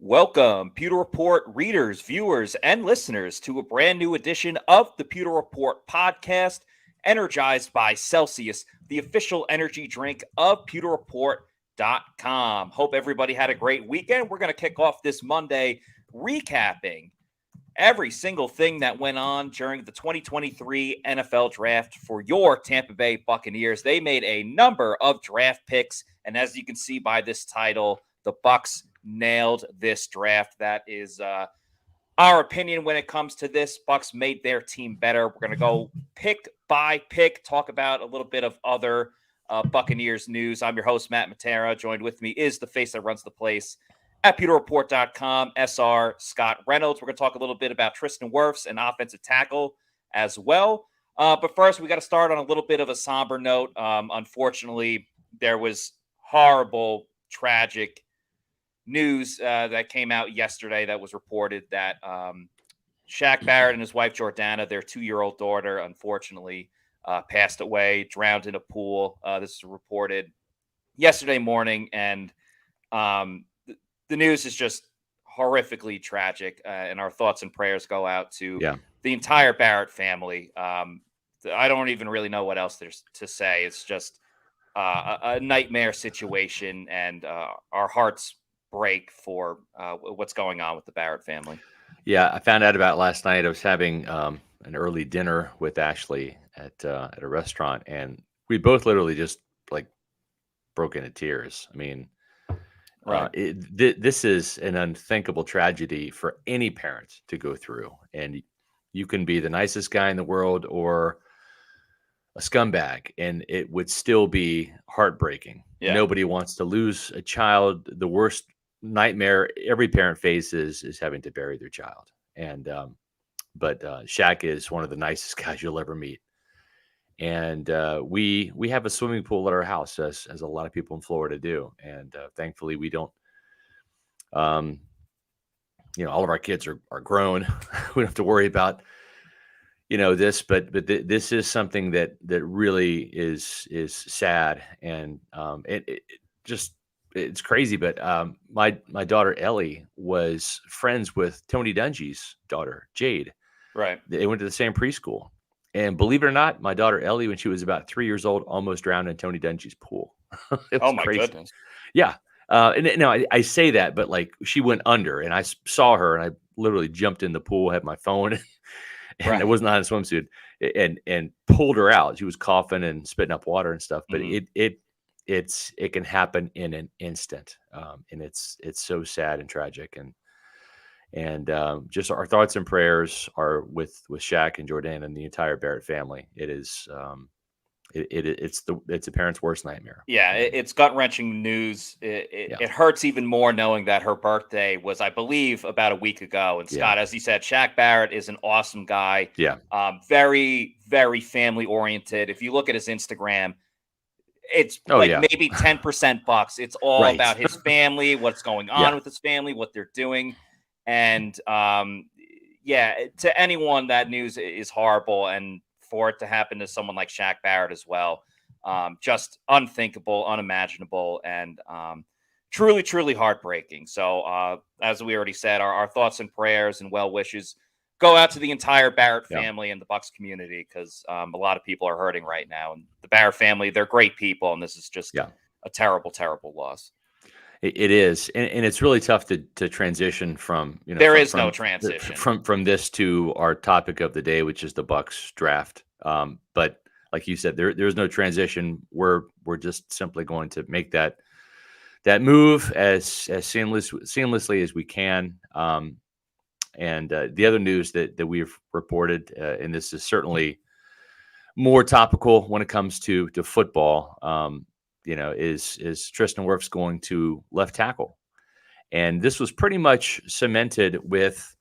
Welcome, Pewter Report readers, viewers, and listeners to a brand new edition of the Pewter Report podcast, energized by Celsius, the official energy drink of pewterreport.com. Hope everybody had a great weekend. We're going to kick off this Monday recapping every single thing that went on during the 2023 NFL draft for your Tampa Bay Buccaneers. They made a number of draft picks, and as you can see by this title, the Bucs nailed this draft. That is our opinion when it comes to this. Bucs made their team better. We're going to go pick by pick, talk about a little bit of other Buccaneers news. I'm your host, Matt Matera. Joined with me is the face that runs the place at pewterreport.com, SR Scott Reynolds. We're going to talk a little bit about Tristan Wirfs and offensive tackle as well. But first, we got to start on a little bit of a somber note. Unfortunately, there was horrible, tragic news that came out yesterday that was reported that Shaq Barrett and his wife Jordana, their 2-year-old daughter, unfortunately passed away, drowned in a pool. This was reported yesterday morning, and the news is just horrifically tragic, and our thoughts and prayers go out to the entire Barrett family. I don't even really know what else there's to say. It's just a nightmare situation, and our hearts break for what's going on with the Barrett family. Yeah, I found out about it last night. I was having an early dinner with Ashley at a restaurant, and we both literally just broke into tears. I mean, right. This is an unthinkable tragedy for any parent to go through, and you can be the nicest guy in the world or a scumbag, and it would still be heartbreaking. Yeah. Nobody wants to lose a child. The worst nightmare every parent faces is having to bury their child. And but Shaq is one of the nicest guys you'll ever meet. And we have a swimming pool at our house, as a lot of people in Florida do. And thankfully, we don't. All of our kids are grown. We don't have to worry about this, but this is something that really is sad, and it's crazy. But my daughter Ellie was friends with Tony Dungy's daughter Jade. Right. They went to the same preschool, and believe it or not, my daughter Ellie, when she was about 3 years old, almost drowned in Tony Dungy's pool. Oh my goodness! Yeah. And now I say that, but she went under, and I saw her, and I literally jumped in the pool, had my phone. And right. It was not in a swimsuit, and pulled her out. She was coughing and spitting up water and stuff. But it can happen in an instant, and it's so sad and tragic. And just our thoughts and prayers are with Shaq and Jordan and the entire Barrett family. It is it's a parent's worst nightmare. Yeah, it's gut-wrenching news. It hurts even more knowing that her birthday was, I believe, about a week ago. And Scott, as you said, Shaq Barrett is an awesome guy. Yeah. Very, very family-oriented. If you look at his Instagram, it's maybe 10% Bucs. It's all about his family, what's going on with his family, what they're doing. And, to anyone, that news is horrible. And for it to happen to someone like Shaq Barrett as well, just unthinkable, unimaginable, and truly, truly heartbreaking. So as we already said, our thoughts and prayers and well wishes go out to the entire Barrett family and the Bucs community, because a lot of people are hurting right now. And the Barrett family, they're great people, and this is just a terrible, terrible loss. It is, and it's really tough to transition from there is no transition from this to our topic of the day, which is the Bucs draft. But like you said, there's no transition. We're just simply going to make that move as seamlessly as we can. And the other news that we've reported, and this is certainly more topical when it comes to football. Is Tristan Wirfs going to left tackle? And this was pretty much cemented with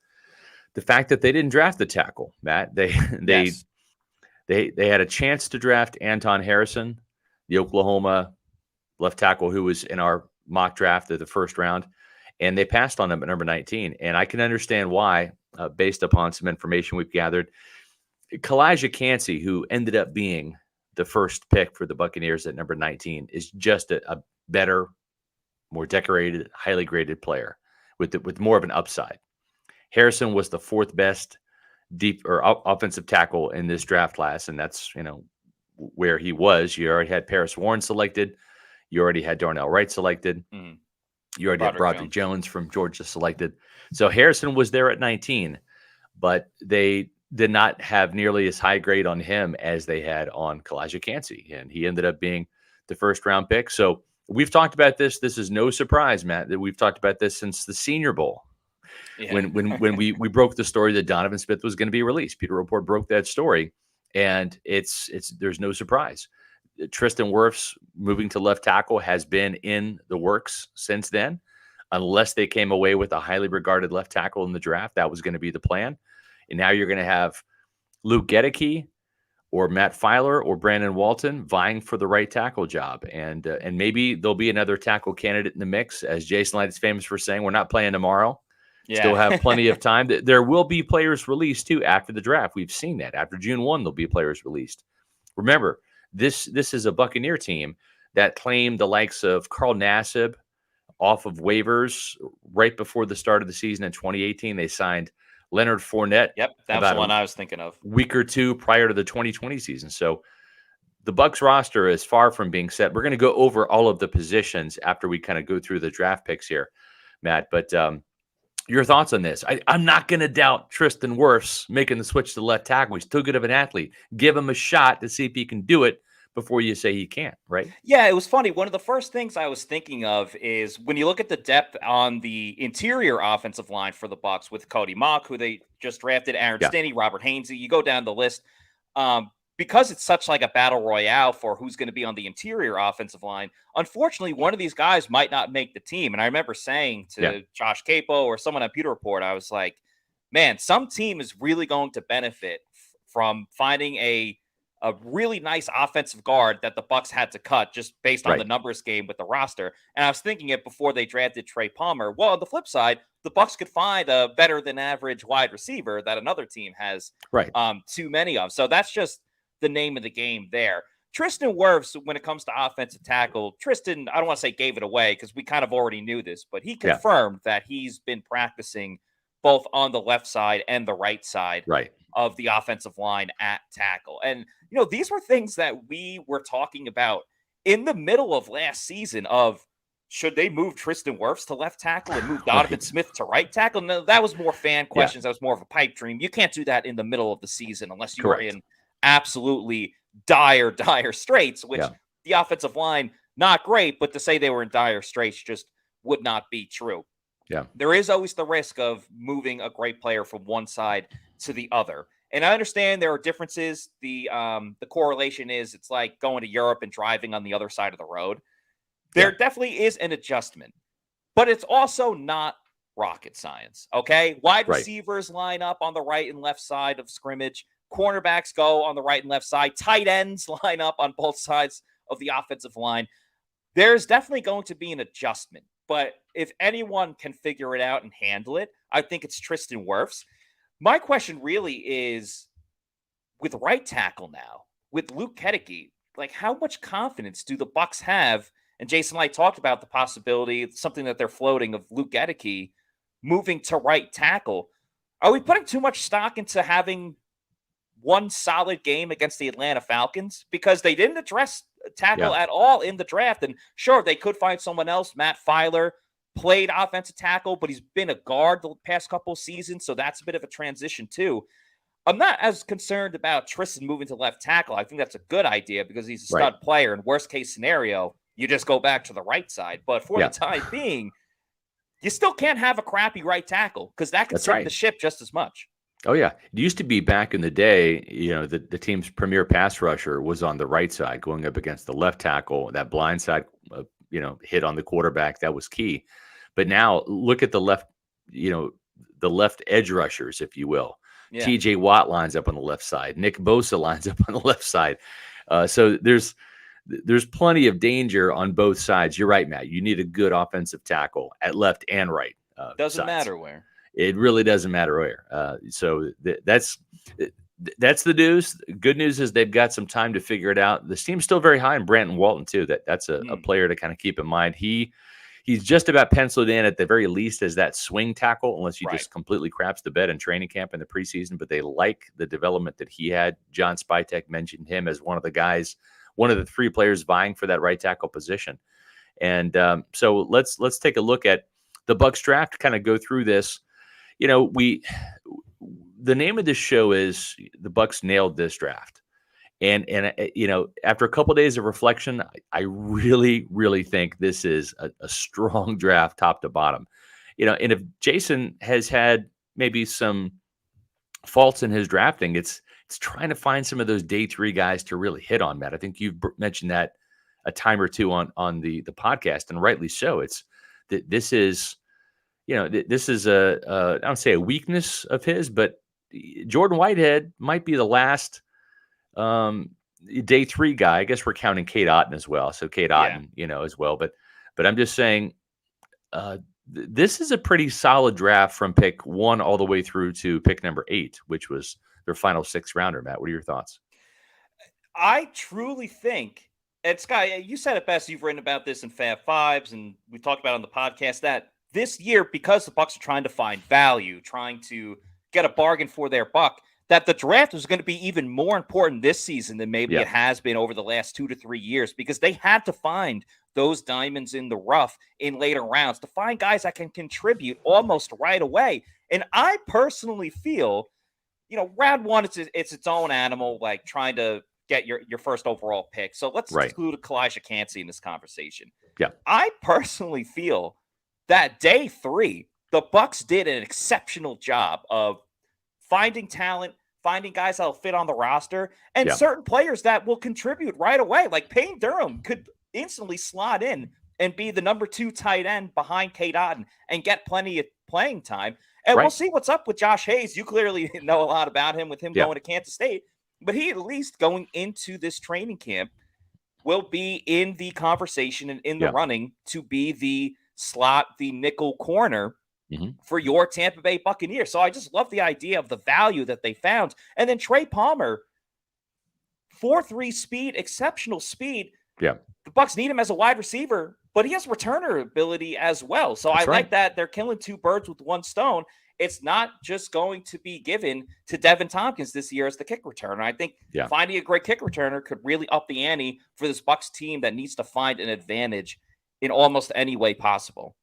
the fact that they didn't draft the tackle, Matt. They had a chance to draft Anton Harrison, the Oklahoma left tackle who was in our mock draft of the first round, and they passed on him at number 19. And I can understand why, based upon some information we've gathered. Calijah Cancey, who ended up being the first pick for the Buccaneers at number 19, is just a better, more decorated, highly graded player. with more of an upside. Harrison was the fourth best deep or offensive tackle in this draft class, and that's where he was. You already had Paris Warren selected. You already had Darnell Wright selected. Mhm. You already had Broderick Jones from Georgia selected. So Harrison was there at 19, but they did not have nearly as high grade on him as they had on Calijah Cancey, and he ended up being the first round pick. So we've talked about this. This is no surprise, Matt, that we've talked about this since the Senior Bowl. Yeah. When we broke the story that Donovan Smith was going to be released. Pewter Report broke that story, and it's there's no surprise. Tristan Wirfs moving to left tackle has been in the works since then, unless they came away with a highly regarded left tackle in the draft. That was going to be the plan. And now you're going to have Luke Gedeke or Matt Filer or Brandon Walton vying for the right tackle job. And maybe there'll be another tackle candidate in the mix. As Jason Light is famous for saying, we're not playing tomorrow. Yeah. Still have plenty of time. There will be players released, too, after the draft. We've seen that. After June 1, there'll be players released. Remember, this is a Buccaneer team that claimed the likes of Carl Nassib off of waivers right before the start of the season in 2018. They signed Leonard Fournette. Yep, that's the one I was thinking of. Week or two prior to the 2020 season. So the Bucs roster is far from being set. We're going to go over all of the positions after we kind of go through the draft picks here, Matt. But your thoughts on this? I'm not going to doubt Tristan Wirfs making the switch to left tackle. He's too good of an athlete. Give him a shot to see if he can do it before you say he can't, right? Yeah, it was funny. One of the first things I was thinking of is when you look at the depth on the interior offensive line for the Bucs with Cody Mauch, who they just drafted, Aaron Stinney, Robert Hainsey. You go down the list. Because it's such like a battle royale for who's going to be on the interior offensive line, unfortunately, one of these guys might not make the team. And I remember saying to Josh Capo or someone at Pewter Report, I was like, man, some team is really going to benefit from finding a really nice offensive guard that the Bucs had to cut just based on the numbers game with the roster. And I was thinking it before they drafted Trey Palmer. Well, on the flip side, the Bucs could find a better than average wide receiver that another team has too many of. So that's just the name of the game there. Tristan Wirfs, when it comes to offensive tackle, Tristan, I don't want to say gave it away because we kind of already knew this, but he confirmed that he's been practicing both on the left side and the right side of the offensive line at tackle. And, these were things that we were talking about in the middle of last season of should they move Tristan Wirfs to left tackle and move Donovan Smith to right tackle? No, that was more fan questions. That was more of a pipe dream. You can't do that in the middle of the season unless you are in absolutely dire straits, which the offensive line, not great, but to say they were in dire straits just would not be true. Yeah. There is always the risk of moving a great player from one side to the other. And I understand there are differences. The correlation is it's like going to Europe and driving on the other side of the road. There definitely is an adjustment, but it's also not rocket science. Okay. Wide receivers line up on the right and left side of scrimmage. Cornerbacks go on the right and left side. Tight ends line up on both sides of the offensive line. There's definitely going to be an adjustment, but if anyone can figure it out and handle it, I think it's Tristan Wirfs. My question really is, with right tackle now, with Luke Gedeke, like how much confidence do the Bucs have? And Jason Light talked about the possibility, something that they're floating, of Luke Gedeke moving to right tackle. Are we putting too much stock into having one solid game against the Atlanta Falcons? Because they didn't address tackle at all in the draft. And sure, they could find someone else. Matt Filer played offensive tackle, but he's been a guard the past couple of seasons, so that's a bit of a transition too. I'm not as concerned about Tristan moving to left tackle. I think that's a good idea because he's a stud player. In worst case scenario, you just go back to the right side. But for the time being, you still can't have a crappy right tackle because that can sink the ship just as much. Oh, yeah. It used to be back in the day, the team's premier pass rusher was on the right side going up against the left tackle. That blind side, hit on the quarterback, that was key. But now look at the left, the left edge rushers, if you will. Yeah. TJ Watt lines up on the left side. Nick Bosa lines up on the left side. So there's plenty of danger on both sides. You're right, Matt. You need a good offensive tackle at left and right. Doesn't matter where. It really doesn't matter where. So that's the news. Good news is they've got some time to figure it out. This team's still very high in Brandon Walton too. That's a player to kind of keep in mind. He he's just about penciled in at the very least as that swing tackle, unless he Right. just completely craps the bed in training camp in the preseason. But they like the development that he had. John Spytek mentioned him as one of the guys, one of the 3 players vying for that right tackle position. And so let's take a look at the Bucs draft, kind of go through this. You know, the name of this show is The Bucs Nailed This Draft. And you know, after a couple of days of reflection, I really, really think this is a strong draft top to bottom. You know, and if Jason has had maybe some faults in his drafting, it's trying to find some of those day 3 guys to really hit on, Matt. I think you've mentioned that a time or two on the podcast, and rightly so. It's that this is, you know, this is I don't say a weakness of his, but Jordan Whitehead might be the last day 3 guy. I guess we're counting Cade Otton as well. So Cade Otton, you know, as well. But I'm just saying, this is a pretty solid draft from pick 1 all the way through to pick number 8, which was their final 6th rounder. Matt, what are your thoughts? I truly think, and Sky, you said it best. You've written about this in Fab Fives, and we talked about it on the podcast, that this year, because the Bucs are trying to find value, trying to get a bargain for their buck, that the draft is going to be even more important this season than maybe it has been over the last 2 to 3 years, because they had to find those diamonds in the rough in later rounds to find guys that can contribute almost right away. And I personally feel, you know, round 1, it's its own animal, like trying to get your first overall pick. So let's exclude Calijah Cancey in this conversation. Yeah. I personally feel that day 3, the Bucs did an exceptional job of finding talent, finding guys that'll fit on the roster, and certain players that will contribute right away. Like Payne Durham could instantly slot in and be the number 2 tight end behind Cade Otton and get plenty of playing time. And we'll see what's up with Josh Hayes. You clearly know a lot about him with him going to Kansas State, but he at least going into this training camp will be in the conversation and in the running to be the slot, the nickel corner for your Tampa Bay Buccaneers. So I just love the idea of the value that they found. And then Trey Palmer, 4.3 speed, exceptional speed. Yeah. The Bucs need him as a wide receiver, but he has returner ability as well. So I like that they're killing 2 birds with 1 stone. It's not just going to be given to Devin Tompkins this year as the kick returner. I think finding a great kick returner could really up the ante for this Bucs team that needs to find an advantage in almost any way possible.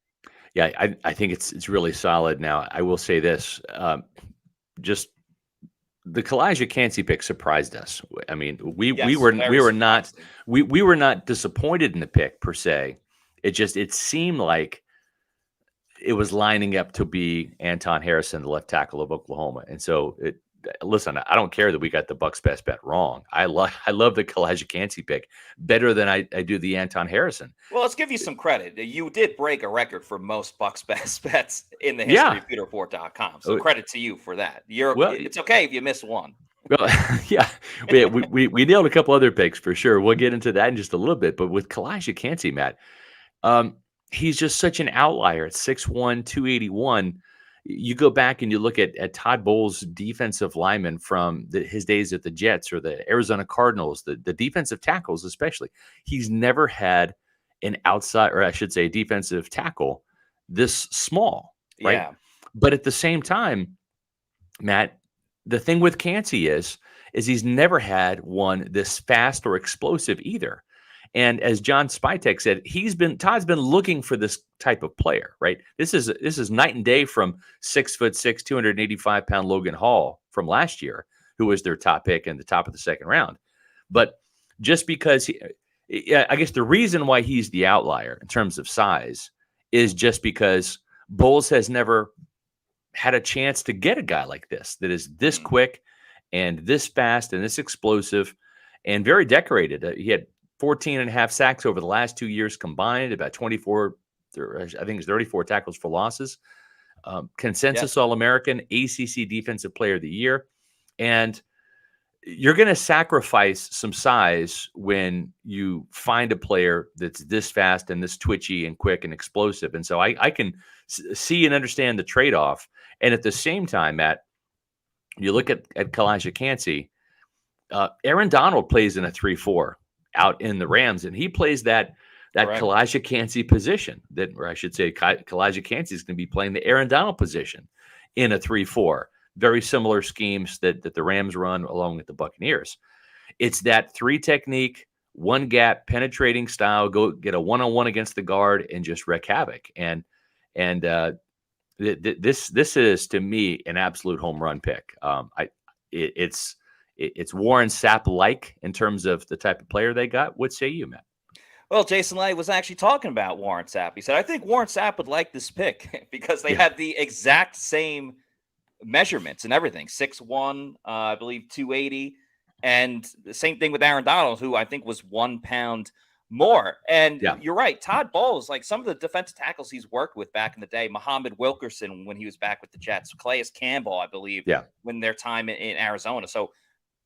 Yeah, I think it's really solid. Now, I will say this, just the Calijah Cancey pick surprised us. I mean, we were not disappointed in the pick per se. It seemed like it was lining up to be Anton Harrison, the left tackle of Oklahoma. And so listen, I don't care that we got the Bucs best bet wrong. I love the Calijah Cancey pick better than I do the Anton Harrison. Well, let's give you some credit. You did break a record for most Bucs best bets in the history of PewterReport.com. So credit to you for that. It's okay if you miss one. Well, we nailed a couple other picks for sure. We'll get into that in just a little bit. But with Calijah Cancey, Matt, he's just such an outlier at 6'1", 281. You go back and you look at Todd Bowles' defensive linemen from his days at the Jets or the Arizona Cardinals, the defensive tackles especially. He's never had an outside, or I should say, defensive tackle this small, right? Yeah. But at the same time, Matt, the thing with Cancey is he's never had one this fast or explosive either. And as John Spytek said, Todd's been looking for this type of player, right? This is night and day from 6'6", 285-pound Logan Hall from last year, who was their top pick in the top of the 2nd round. But just because I guess the reason why he's the outlier in terms of size is just because Bowles has never had a chance to get a guy like this that is this quick and this fast and this explosive and very decorated. He had 14.5 sacks over the last 2 years combined, about 24, I think it's 34 tackles for losses. Consensus All-American, ACC Defensive Player of the Year. And you're going to sacrifice some size when you find a player that's this fast and this twitchy and quick and explosive. And so I can see and understand the trade-off. And at the same time, Matt, you look at Calijah Cancey, Aaron Donald plays in a 3-4 out in the Rams, and he plays that that Correct. Calijah Cancey position. Or I should say, Calijah Cancey is going to be playing the Aaron Donald position in a 3-4. Very similar schemes that the Rams run along with the Buccaneers. It's that 3 technique, 1 gap penetrating style. Go get a 1-on-1 against the guard and just wreak havoc. And this is, to me, an absolute home run pick. It's Warren Sapp like in terms of the type of player they got. What say you, Matt? Well, Jason Light was actually talking about Warren Sapp. He said, I think Warren Sapp would like this pick because they had the exact same measurements and everything. 6'1", I believe 280. And the same thing with Aaron Donald, who I think was 1 pound more. And you're right. Todd Bowles, like some of the defensive tackles he's worked with back in the day, Muhammad Wilkerson when he was back with the Jets, Calais Campbell, I believe, when their time in Arizona. So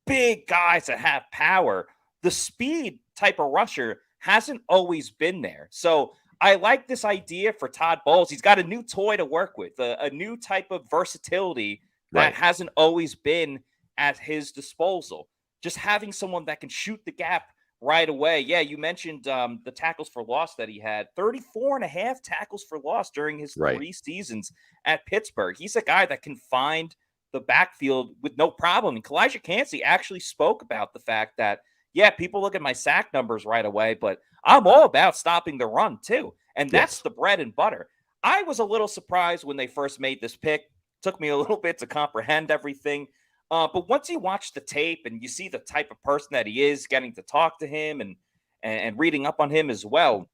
big guys that have power. The speed type of rusher hasn't always been there. So I like this idea for Todd Bowles. He's got a new toy to work with, a new type of versatility that hasn't always been at his disposal. Just having someone that can shoot the gap right away. Yeah, you mentioned the tackles for loss that he had. 34.5 tackles for loss during his 3 seasons at Pittsburgh. He's a guy that can find the backfield with no problem. And Calijah Cancey actually spoke about the fact that, people look at my sack numbers right away, but I'm all about stopping the run too. And that's the bread and butter. I was a little surprised when they first made this pick. Took me a little bit to comprehend everything. But once you watch the tape and you see the type of person that he is, getting to talk to him and reading up on him as well,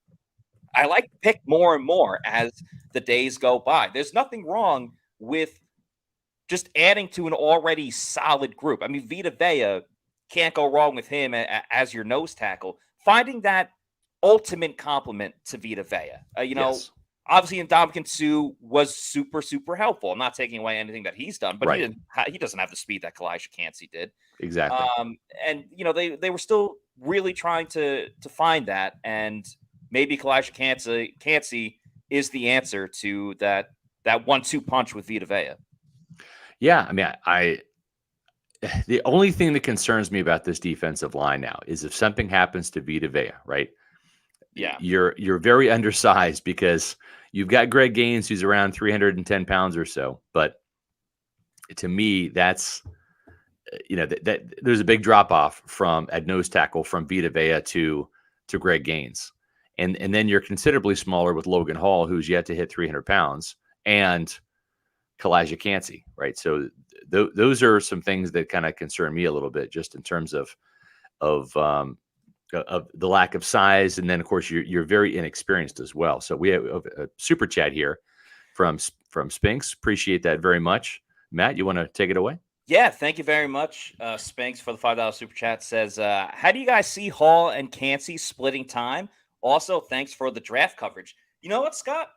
I like to pick more and more as the days go by. There's nothing wrong with just adding to an already solid group. I mean, Vita Vea, can't go wrong with him as your nose tackle. Finding that ultimate complement to Vita Vea. Obviously, Ndamukong Suh was super, super helpful. I'm not taking away anything that he's done, but he doesn't have the speed that Calijah Cancey did. Exactly. And they were still really trying to find that, and maybe Calijah Cancey is the answer to that 1-2 punch with Vita Vea. Yeah, I mean, the only thing that concerns me about this defensive line now is if something happens to Vita Vea, right? Yeah. You're very undersized because you've got Greg Gaines, who's around 310 pounds or so. But to me, that's, that there's a big drop off at nose tackle from Vita Vea to Greg Gaines. And then you're considerably smaller with Logan Hall, who's yet to hit 300 pounds, and Calijah Cancey, right? So those are some things that kind of concern me a little bit, just in terms of the lack of size, and then of course you're very inexperienced as well. So we have a super chat here from Spinks. Appreciate that very much. Matt, you want to take it away? Yeah, thank you very much, Spinks, for the $5 super chat. Says, how do you guys see Hall and Cancey splitting time? Also, thanks for the draft coverage. You know what, Scott?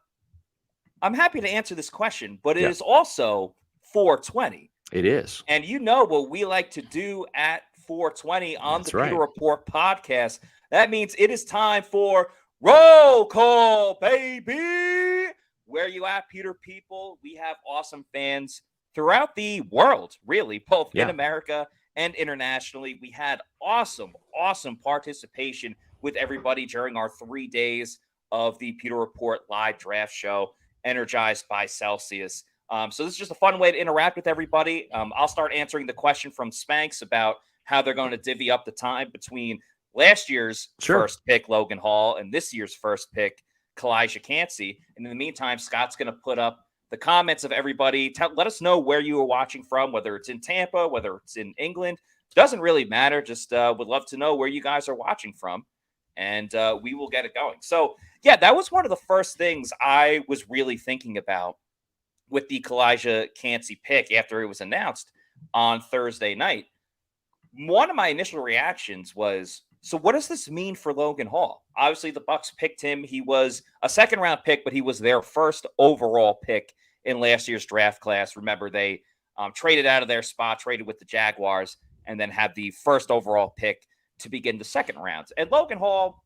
I'm happy to answer this question, but it is also 420. It is. And you know what we like to do at 420 on the Pewter Report podcast. That means it is time for Roll Call, baby. Where you at, Pewter people? We have awesome fans throughout the world, really, both in America and internationally. We had awesome participation with everybody during our 3 days of the Pewter Report live draft show, Energized by Celsius. So this is just a fun way to interact with everybody. I'll start answering the question from Spanks about how they're going to divvy up the time between last year's first pick, Logan Hall, and this year's first pick, Calijah Cancey. And in the meantime, Scott's going to put up the comments of everybody. Let us know where you are watching from, whether it's in Tampa, whether it's in England. Doesn't really matter. Just would love to know where you guys are watching from, and we will get it going. So, yeah, that was one of the first things I was really thinking about with the Calijah Cancey pick after it was announced on Thursday night. One of my initial reactions was, so what does this mean for Logan Hall? Obviously, the Bucs picked him. He was a second-round pick, but he was their first overall pick in last year's draft class. Remember, they traded out of their spot, traded with the Jaguars, and then had the first overall pick to begin the second round. And Logan Hall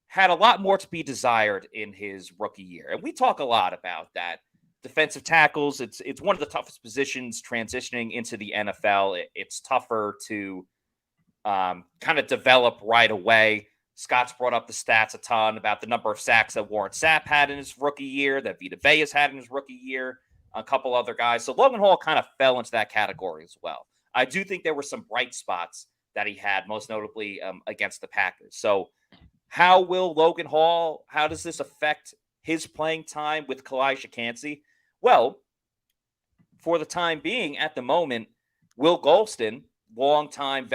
had a lot more to be desired in his rookie year. And we talk a lot about that. Defensive tackles, it's one of the toughest positions transitioning into the NFL. It's tougher to kind of develop right away. Scott's brought up the stats a ton about the number of sacks that Warren Sapp had in his rookie year, that Vita Vea's had in his rookie year, a couple other guys. So Logan Hall kind of fell into that category as well. I do think there were some bright spots that he had, most notably against the Packers. So how will Logan Hall, how does this affect his playing time with Calijah Kancey? Well, for the time being, at the moment, Will Golston, long-time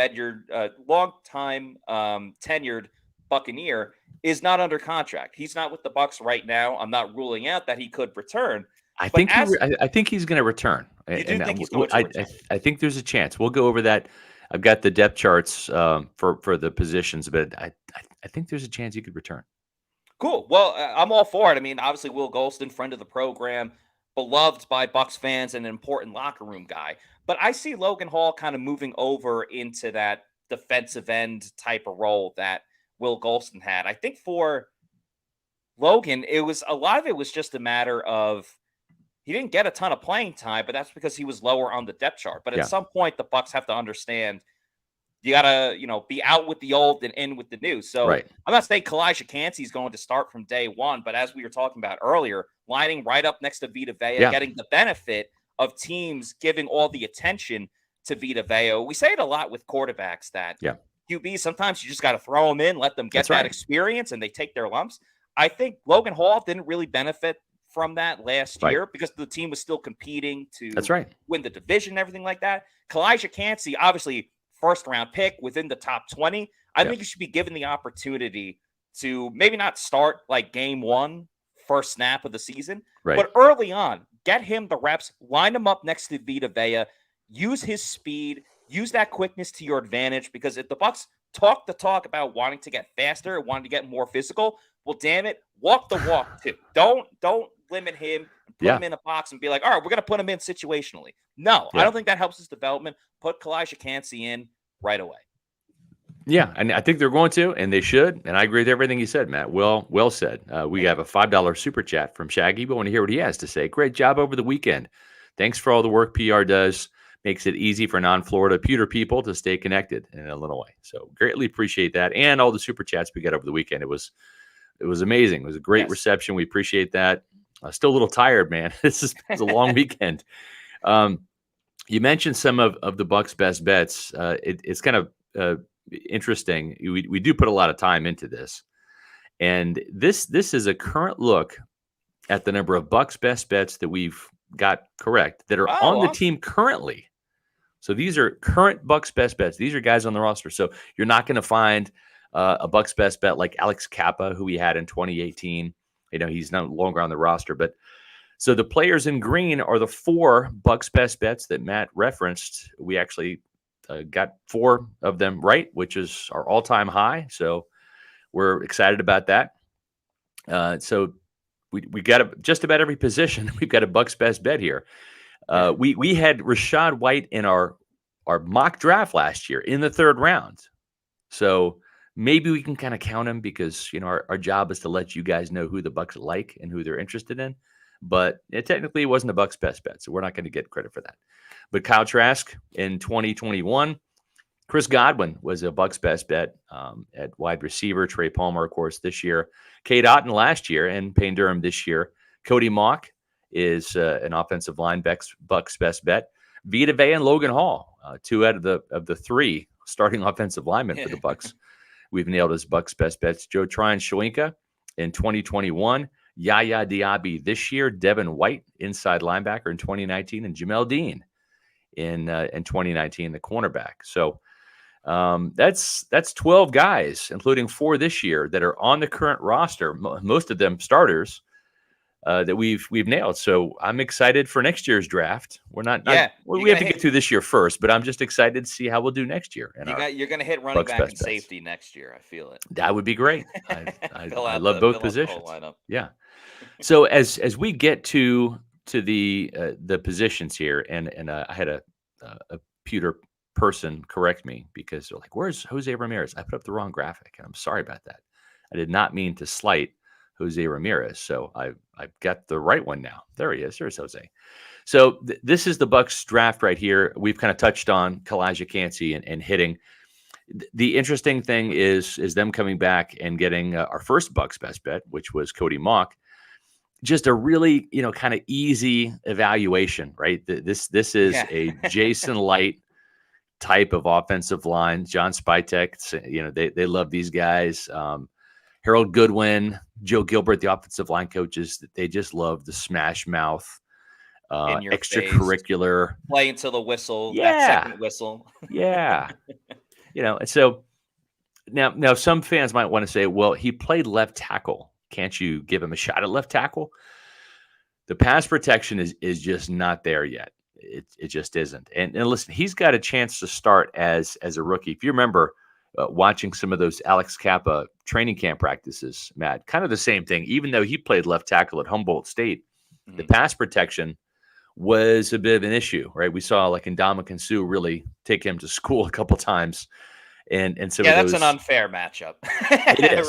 tenured Buccaneer, is not under contract. He's not with the Bucs right now. I'm not ruling out that he could return. I think he's going to return. You do think he's going to return? I think there's a chance. We'll go over that. I've got the depth charts for the positions, but I think there's a chance he could return. Cool. Well, I'm all for it. I mean, obviously, Will Golston, friend of the program, beloved by Bucs fans, and an important locker room guy. But I see Logan Hall kind of moving over into that defensive end type of role that Will Golston had. I think for Logan, a lot of it was just a matter of he didn't get a ton of playing time, but that's because he was lower on the depth chart. But at some point, the Bucs have to understand you got to, be out with the old and in with the new. So I'm not saying Calijah Kancey is going to start from day one, but as we were talking about earlier, lining right up next to Vita Vea, getting the benefit of teams giving all the attention to Vita Vea. We say it a lot with quarterbacks that QB, sometimes you just got to throw them in, let them get that experience, and they take their lumps. I think Logan Hall didn't really benefit from that last year because the team was still competing to win the division and everything like that. Calijah Kancey, obviously, first-round pick within the top 20. I think he should be given the opportunity to maybe not start like game one, first snap of the season, but early on, get him the reps, line him up next to Vita Vea, use his speed, use that quickness to your advantage, because if the Bucs talk the talk about wanting to get faster, wanting to get more physical, well, damn it, walk the walk too. Don't limit him and put him in a box and be like, all right, we're going to put him in situationally. No, I don't think that helps his development. Put Calijah Kancey in right away. Yeah, and I think they're going to, and they should. And I agree with everything you said, Matt. Well said. We have a $5 super chat from Shaggy. We want to hear what he has to say. Great job over the weekend. Thanks for all the work PR does. Makes it easy for non-Florida Pewter people to stay connected in Illinois. So greatly appreciate that. And all the super chats we got over the weekend. It was amazing. It was a great reception. We appreciate that. Still a little tired, man. This is a long weekend. You mentioned some of the Bucs' best bets. It's kind of interesting. We do put a lot of time into this, and this is a current look at the number of Bucs' best bets that we've got correct that are on the team currently. So these are current Bucs' best bets. These are guys on the roster. So you're not going to find a Bucs' best bet like Alex Kappa, who we had in 2018. He's no longer on the roster, but. So the players in green are the 4 Bucs' best bets that Matt referenced. We actually got 4 of them right, which is our all-time high. So we're excited about that. So we got just about every position. We've got a Bucs' best bet here. We had Rachaad White in our mock draft last year in the 3rd round. So maybe we can kind of count him because our job is to let you guys know who the Bucs like and who they're interested in. But it technically wasn't a Bucs' best bet, so we're not going to get credit for that. But Kyle Trask in 2021, Chris Godwin was a Bucs' best bet at wide receiver. Trey Palmer, of course, this year. Cade Otton last year, and Payne Durham this year. Cody Mauch is an offensive line Bucs' best bet. Vita Vea and Logan Hall, 2 out of the 3 starting offensive linemen for the Bucs. We've nailed as Bucs' best bets. Joe Tryon-Shoyinka in 2021. YaYa Diaby this year, Devin White, inside linebacker in 2019, and Jamel Dean in 2019, the cornerback. So that's 12 guys, including 4 this year, that are on the current roster. Most of them starters that we've nailed. So I'm excited for next year's draft. We have to get through this year first, but I'm just excited to see how we'll do next year. You're going to hit running back and safety next year. I feel it. That would be great. I love both positions. Yeah. So as we get to the positions here, and I had a Pewter person correct me because they're like, "Where's Jose Ramirez?" I put up the wrong graphic, and I'm sorry about that. I did not mean to slight Jose Ramirez, so I've got the right one now. There he is. There's Jose. So this is the Bucs draft right here. We've kind of touched on Calijah Kancey and hitting. The interesting thing is them coming back and getting our first Bucs best bet, which was Cody Mauch. Just a really, kind of easy evaluation, right? This is a Jason Light type of offensive line. John Spytek, they love these guys. Harold Goodwin, Joe Gilbert, the offensive line coaches, they just love the smash mouth, in your extracurricular. Face, play until the whistle, that second whistle. Yeah. And so now some fans might want to say, well, he played left tackle. Can't you give him a shot at left tackle? The pass protection is just not there yet. It just isn't. And listen, he's got a chance to start as a rookie. If you remember watching some of those Alex Kappa training camp practices, Matt, kind of the same thing. Even though he played left tackle at Humboldt State, the pass protection was a bit of an issue, right? We saw like Ndamukong Suh really take him to school a couple times. And so that's an unfair matchup.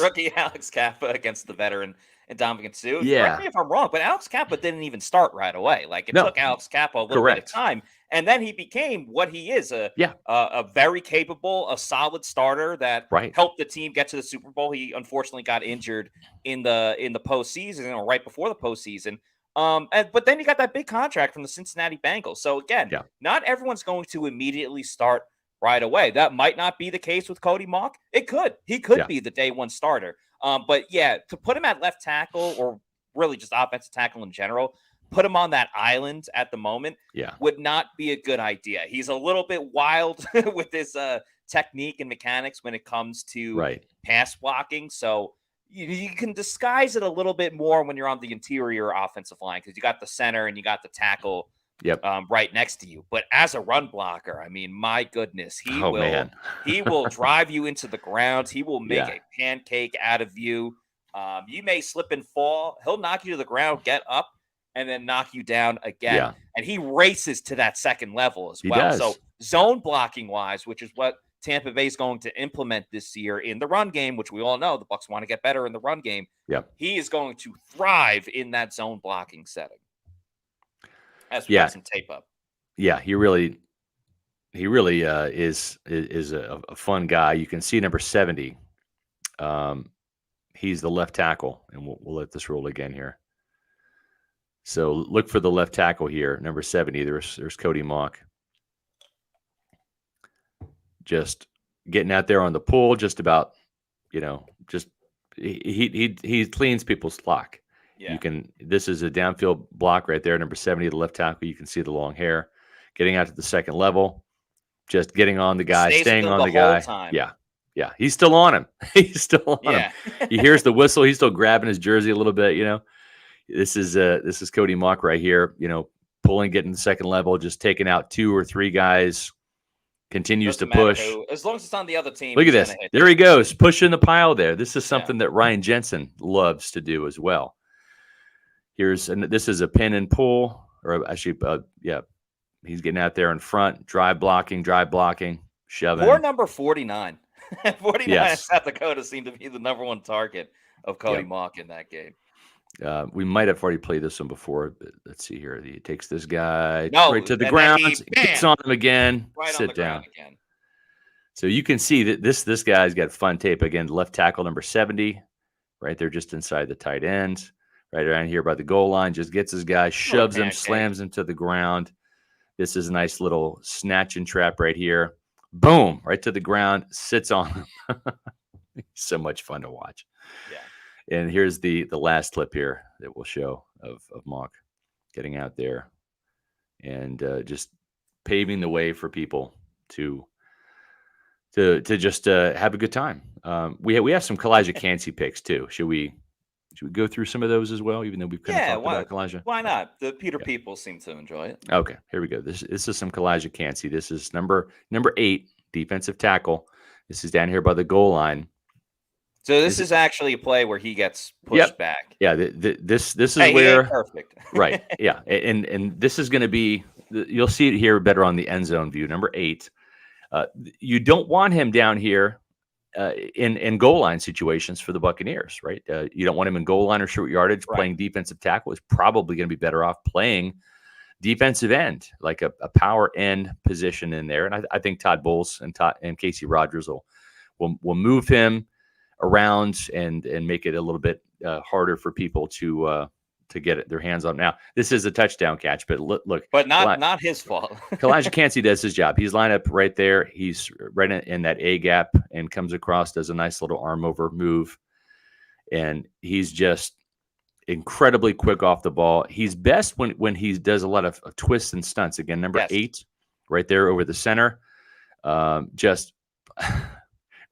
Rookie Alex Kappa against the veteran Ndamukong Suh. Yeah. Correct me if I'm wrong, but Alex Kappa didn't even start right away. Like it took Alex Kappa a little bit of time, and then he became what he is, a very capable, a solid starter that helped the team get to the Super Bowl. He unfortunately got injured in the postseason or right before the postseason. But then you got that big contract from the Cincinnati Bengals. So again, not everyone's going to immediately start right away. That might not be the case with Cody Mauch. It could. He could be the day one starter. But to put him at left tackle or really just offensive tackle in general, put him on that island at the moment would not be a good idea. He's a little bit wild with his technique and mechanics when it comes to pass blocking. So you can disguise it a little bit more when you're on the interior offensive line because you got the center and you got the tackle right next to you. But as a run blocker, I mean, my goodness, he will drive you into the ground. He will make a pancake out of you. You may slip and fall. He'll knock you to the ground, get up, and then knock you down again. Yeah. And he races to that second level as well. So zone blocking wise, which is what Tampa Bay is going to implement this year in the run game, which we all know the Bucs want to get better in the run game. He is going to thrive in that zone blocking setting. As we got some tape up. Yeah, he really is a fun guy. You can see number 70. He's the left tackle, and we'll let this roll again here. So look for the left tackle here, number 70. There's Cody Mauch. Just getting out there on the pull, just about, just he cleans people's lock. Yeah. This is a downfield block right there, number 70, the left tackle. You can see the long hair. Getting out to the second level, just getting on the guy, staying on the guy. Time. Yeah. He's still on him. He's still on him. He hears the whistle. He's still grabbing his jersey a little bit. This is Cody Mauch right here. Pulling, getting the second level, just taking out 2 or 3 guys. Continues to push. As long as it's on the other team. Look at this. There he goes, pushing the pile there. This is something that Ryan Jensen loves to do as well. This is a pin and pull, or actually, he's getting out there in front, drive blocking, shoving. Or number 49. 49 South Dakota seemed to be the number one target of Cody Mauch in that game. We might have already played this one before, but let's see here. He takes this guy right to the ground, gets on him again, sit down. So you can see that this guy's got fun tape. Again, left tackle number 70, right there just inside the tight end. Right around here by the goal line, just gets his guy, shoves him, slams him to the ground. This is a nice little snatch and trap right here. Boom, right to the ground, sits on him. So much fun to watch. Yeah. And here's the last clip here that we'll show of Mauch getting out there and just paving the way for people to just have a good time. We have some Calijah Cancey picks too. Should we go through some of those as well, even though we've kind of talked about Calijah? Why not? The Pewter people seem to enjoy it. Okay, here we go. This is some Calijah Cancey. This is number 8, defensive tackle. This is down here by the goal line. So this is actually a play where he gets pushed back. Yeah, this is where perfect. Right. Yeah, and this is going to be. You'll see it here better on the end zone view. Number 8. You don't want him down here. In goal line situations for the Buccaneers, right? You don't want him in goal line or short yardage playing defensive tackle. Is probably going to be better off playing defensive end, like a power end position in there. And I think Todd Bowles and Casey Rogers will move him around and make it a little bit harder for people to get their hands on. Now, this is a touchdown catch, but look. But not his fault. Calijah Cancey does his job. He's lined up right there. He's right in that A gap and comes across, does a nice little arm over move. And he's just incredibly quick off the ball. He's best when he does a lot of twists and stunts. Again, number 8 right there over the center. Just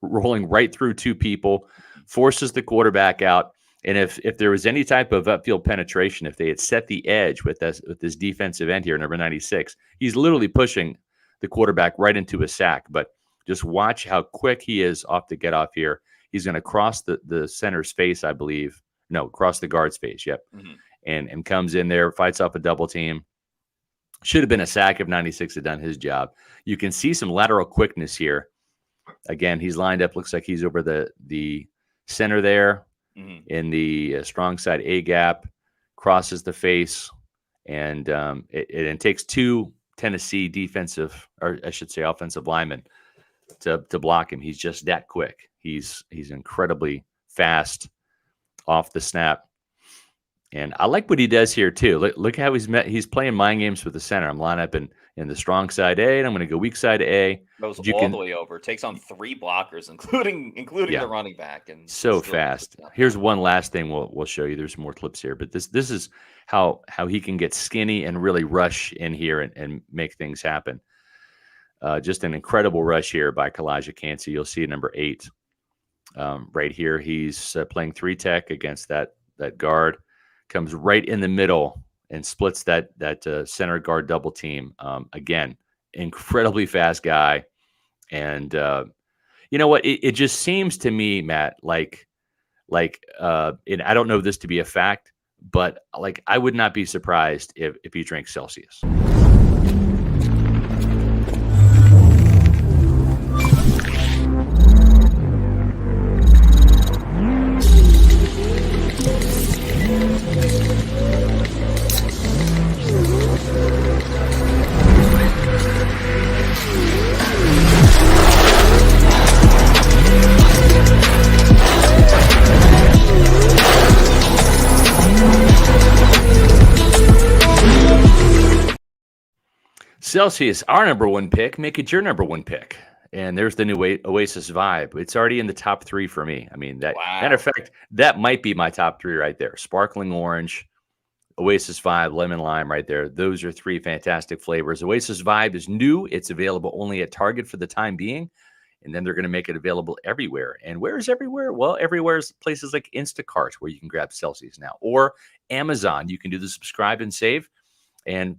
rolling right through 2 people, forces the quarterback out. And if there was any type of upfield penetration, if they had set the edge with this defensive end here, number 96, he's literally pushing the quarterback right into a sack. But just watch how quick he is off the get off here. He's going to cross the center's face, I believe. No, cross the guard's face. Yep. Mm-hmm. And comes in there, fights off a double team. Should have been a sack if 96 had done his job. You can see some lateral quickness here. Again, he's lined up. Looks like he's over the center there. Mm-hmm. In the strong side A gap, crosses the face, and it takes 2 Tennessee defensive, or I should say offensive linemen to block him. He's just that quick. He's incredibly fast off the snap. And I like what he does here too. Look how he's playing mind games with the center. I'm lined up in the strong side A, and I'm going to go weak side A. Goes all the way over. Takes on 3 blockers, including the running back. And so fast. Here's one last thing we'll show you. There's more clips here, but this is how he can get skinny and really rush in here and make things happen. Just an incredible rush here by Calijah Cancey. You'll see number 8 right here. He's playing 3 tech against that guard. Comes right in the middle and splits that center guard double team. Again, incredibly fast guy. And you know what? It just seems to me, Matt, like and I don't know this to be a fact, but like I would not be surprised if he drank Celsius. Celsius, our number 1 pick. Make it your number 1 pick. And there's the new Oasis Vibe. It's already in the top 3 for me. I mean, matter of fact, that might be my top 3 right there. Sparkling orange, Oasis Vibe, lemon lime right there. Those are 3 fantastic flavors. Oasis Vibe is new. It's available only at Target for the time being. And then they're going to make it available everywhere. And where is everywhere? Well, everywhere is places like Instacart where you can grab Celsius now. Or Amazon. You can do the subscribe and save and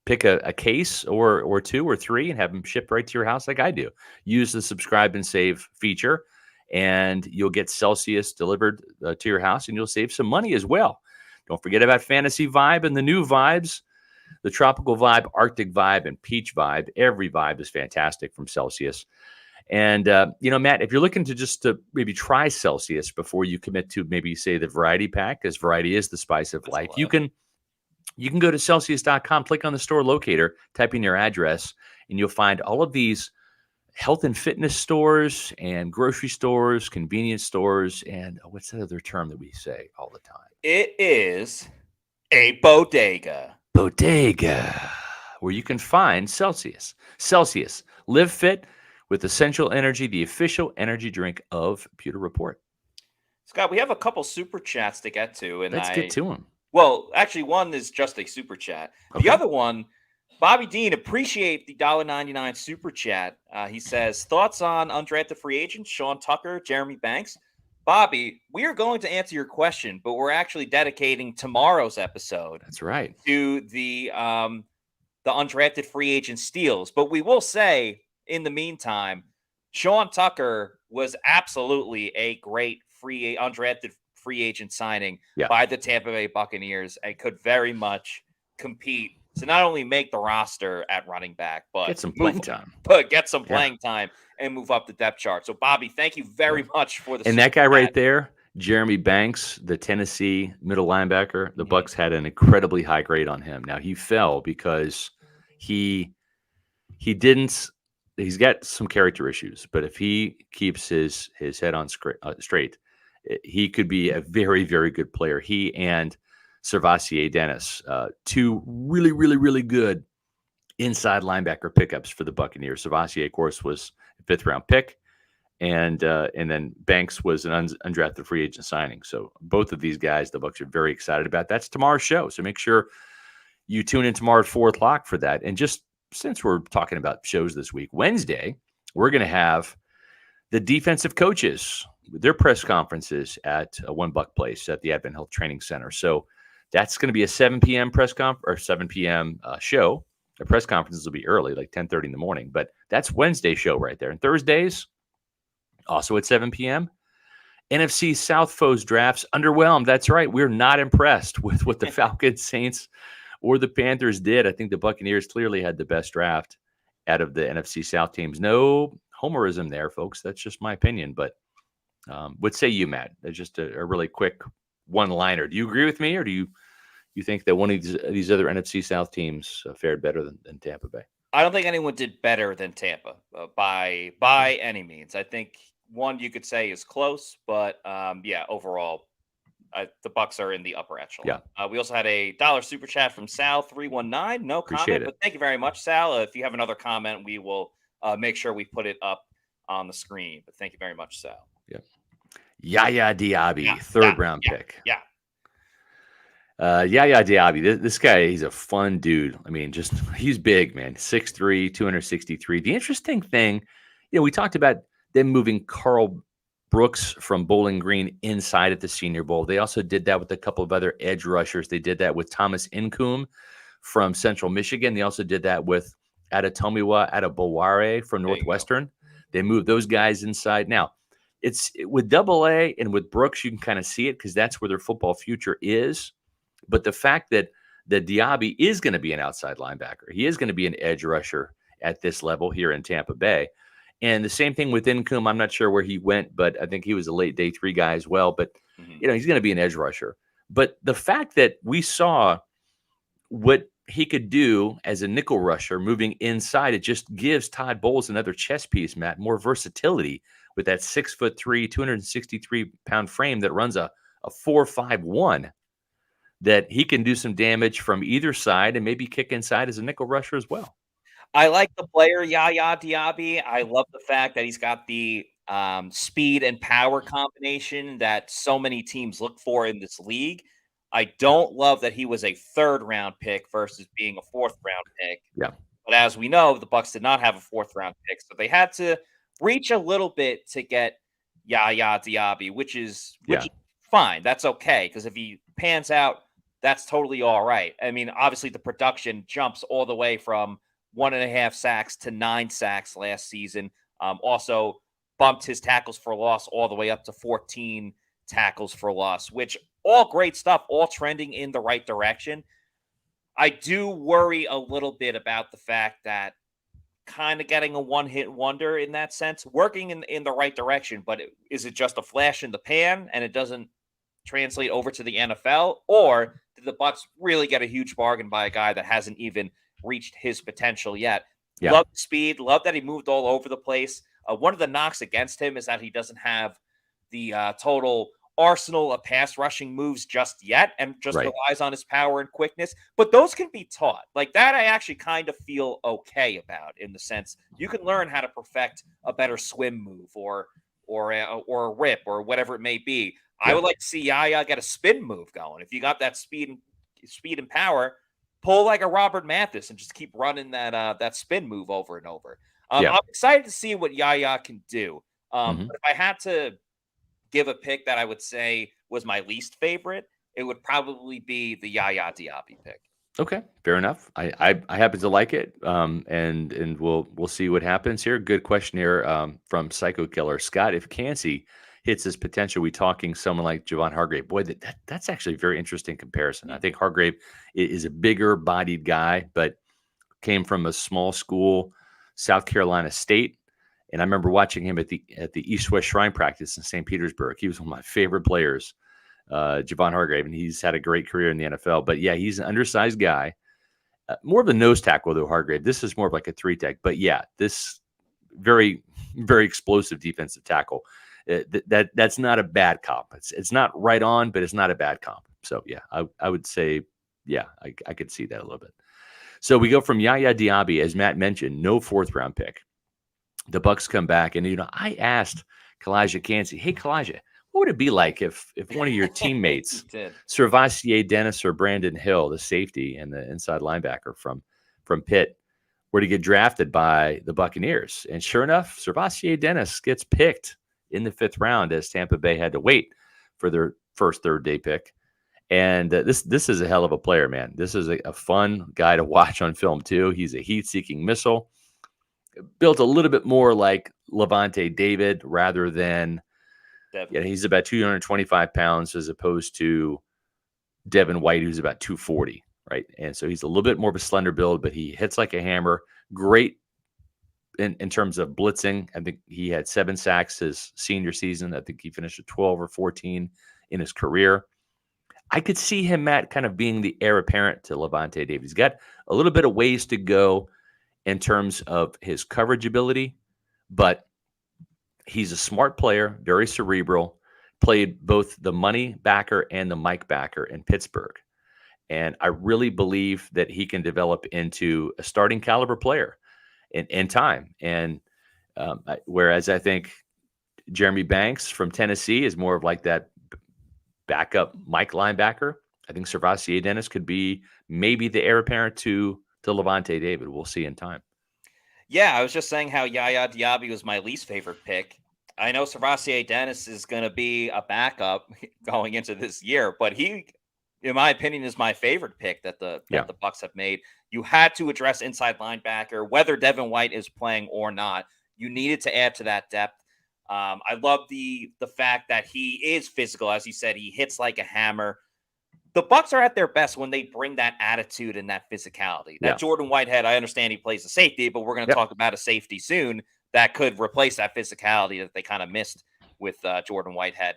pick a case or 2 or 3 and have them shipped right to your house like I do. Use the subscribe and save feature, and you'll get Celsius delivered to your house, and you'll save some money as well. Don't forget about Fantasy Vibe and the new vibes, the Tropical Vibe, Arctic Vibe, and Peach Vibe. Every vibe is fantastic from Celsius. And, Matt, if you're looking to maybe try Celsius before you commit to maybe, say, the variety pack, because variety is the spice of life, you can go to Celsius.com, click on the store locator, type in your address, and you'll find all of these health and fitness stores and grocery stores, convenience stores, and what's the other term that we say all the time? It is a bodega. Bodega, where you can find Celsius. Celsius, live fit with Essential Energy, the official energy drink of Pewter Report. Scott, we have a couple super chats to get to. And Let's get to them. Well, actually, one is just a super chat. Okay. The other one, Bobby Dean, appreciate the $1.99 super chat. He says, thoughts on undrafted free agents, Sean Tucker, Jeremy Banks. Bobby, we are going to answer your question, but we're actually dedicating tomorrow's episode. That's right. To the undrafted free agent steals. But we will say, in the meantime, Sean Tucker was absolutely a great undrafted free agent signing by the Tampa Bay Buccaneers and could very much compete to not only make the roster at running back, but get some playing time. Get some playing time and move up the depth chart. So, Bobby, thank you very much for the. And that guy right there, Jeremy Banks, the Tennessee middle linebacker, the Bucs had an incredibly high grade on him. Now he fell because he didn't. He's got some character issues, but if he keeps his head on straight, he could be a very, very good player. He and Servassier Dennis, two really, really, really good inside linebacker pickups for the Buccaneers. Servassier, of course, was a 5th-round pick, and then Banks was an undrafted free agent signing. So both of these guys, the Bucs are very excited about. That's tomorrow's show, so make sure you tune in tomorrow at 4:00 for that. And just since we're talking about shows this week, Wednesday, we're going to have the defensive coaches, their press conferences at One Buck Place at the Advent Health Training Center. So that's going to be a 7 p.m. or 7 p.m. Show. The press conferences will be early, like 10:30 in the morning. But that's Wednesday show right there. And Thursdays, also at 7 p.m., NFC South foes drafts underwhelmed. That's right. We're not impressed with what the Falcons, Saints, or the Panthers did. I think the Buccaneers clearly had the best draft out of the NFC South teams. No homerism there, folks. That's just my opinion. But what say you, Matt? That's just a really quick one-liner. Do you agree with me, or do you think that one of these other NFC South teams fared better than Tampa Bay? I don't think anyone did better than Tampa by any means. I think one you could say is close, but overall, the Bucs are in the upper echelon. Yeah. We also had a $1 super chat from Sal 319. No comment, but thank you very much, Sal. If you have another comment, we will make sure we put it up on the screen. But thank you very much, Sal. Yeah. YaYa Diaby, third-round pick. Yeah. YaYa Diaby, this guy, he's a fun dude. I mean, he's big, man. 6'3", 263. The interesting thing, we talked about them moving Carl Brooks from Bowling Green inside at the Senior Bowl. They also did that with a couple of other edge rushers. They did that with Thomas Incoom from Central Michigan. They also did that with Adetomiwa Adebowale from Northwestern. They moved those guys inside. Now, it's with AA and with Brooks, you can kind of see it because that's where their football future is. But the fact that Diaby is going to be an outside linebacker, he is going to be an edge rusher at this level here in Tampa Bay. And the same thing with Incoom. I'm not sure where he went, but I think he was a late day 3 guy as well. But, he's going to be an edge rusher. But the fact that we saw what he could do as a nickel rusher moving inside, it just gives Todd Bowles another chess piece, Matt, more versatility with that 6'3", 263-pound frame that runs a 4.51, that he can do some damage from either side and maybe kick inside as a nickel rusher as well. I like the player YaYa Diaby. I love the fact that he's got the speed and power combination that so many teams look for in this league. I don't love that he was a 3rd-round pick versus being a 4th-round pick. Yeah. But as we know, the Bucs did not have a 4th-round pick, so they had to reach a little bit to get YaYa Diaby, which is fine. That's okay, because if he pans out, that's totally all right. I mean, obviously the production jumps all the way from 1.5 sacks to 9 sacks last season. Also bumped his tackles for loss all the way up to 14 tackles for loss, which all great stuff, all trending in the right direction. I do worry a little bit about the fact that kind of getting a one-hit wonder in that sense, working in the right direction, but is it just a flash in the pan and it doesn't translate over to the NFL? Or did the Bucs really get a huge bargain by a guy that hasn't even reached his potential yet? Yeah. Love the speed, love that he moved all over the place. One of the knocks against him is that he doesn't have the total arsenal of pass rushing moves just yet and just relies on his power and quickness. But those can be taught. Like that, I actually kind of feel okay about, in the sense you can learn how to perfect a better swim move or a rip or whatever it may be. I would like to see YaYa get a spin move going. If you got that speed and power, pull like a Robert Mathis and just keep running that spin move over and over. I'm excited to see what YaYa can do. But if I had to give a pick that I would say was my least favorite, it would probably be the YaYa Diaby pick. Okay, fair enough. I happen to like it, and we'll see what happens here. Good question here from Psycho Killer Scott. If Cancey hits his potential, we talking someone like Javon Hargrave. Boy, that's actually a very interesting comparison. I think Hargrave is a bigger bodied guy, but came from a small school, South Carolina State, And I remember watching him at the East-West Shrine practice in St. Petersburg. He was one of my favorite players, Javon Hargrave, and he's had a great career in the NFL. But yeah, he's an undersized guy, more of a nose tackle though. Hargrave. This is more of like a 3-tech. But yeah, this very, very explosive defensive tackle. That's not a bad comp. It's not right on, but it's not a bad comp. So yeah, I would say, yeah, I could see that a little bit. So we go from YaYa Diaby, as Matt mentioned, no 4th-round pick. The Bucs come back, and I asked Calijah Cancey, "Hey Calijah, what would it be like if one of your teammates, Servassier Dennis or Brandon Hill, the safety and the inside linebacker from Pitt, were to get drafted by the Buccaneers?" And sure enough, Servassier Dennis gets picked in the 5th round, as Tampa Bay had to wait for their first 3rd-day pick. And this is a hell of a player, man. This is a fun guy to watch on film too. He's a heat-seeking missile. Built a little bit more like Levante David rather than he's about 225 pounds as opposed to Devin White, who's about 240, right? And so he's a little bit more of a slender build, but he hits like a hammer. Great in terms of blitzing. I think he had 7 sacks his senior season. I think he finished at 12 or 14 in his career. I could see him, Matt, kind of being the heir apparent to Levante David. He's got a little bit of ways to go in terms of his coverage ability, but he's a smart player, very cerebral, played both the money backer and the Mike backer in Pittsburgh. And I really believe that he can develop into a starting caliber player in time. And whereas I think Jeremy Banks from Tennessee is more of like that backup Mike linebacker, I think Servassier Dennis could be maybe the heir apparent to Levante David. We'll see in time. Yeah, I was just saying how YaYa Diaby was my least favorite pick. I know Servassier Dennis is going to be a backup going into this year, but he, in my opinion, is my favorite pick that the Bucs have made. You had to address inside linebacker, whether Devin White is playing or not. You needed to add to that depth. I love the fact that he is physical. As you said, he hits like a hammer. The Bucs are at their best when they bring that attitude and that physicality. That Jordan Whitehead, I understand he plays a safety, but we're going to talk about a safety soon that could replace that physicality that they kind of missed with Jordan Whitehead.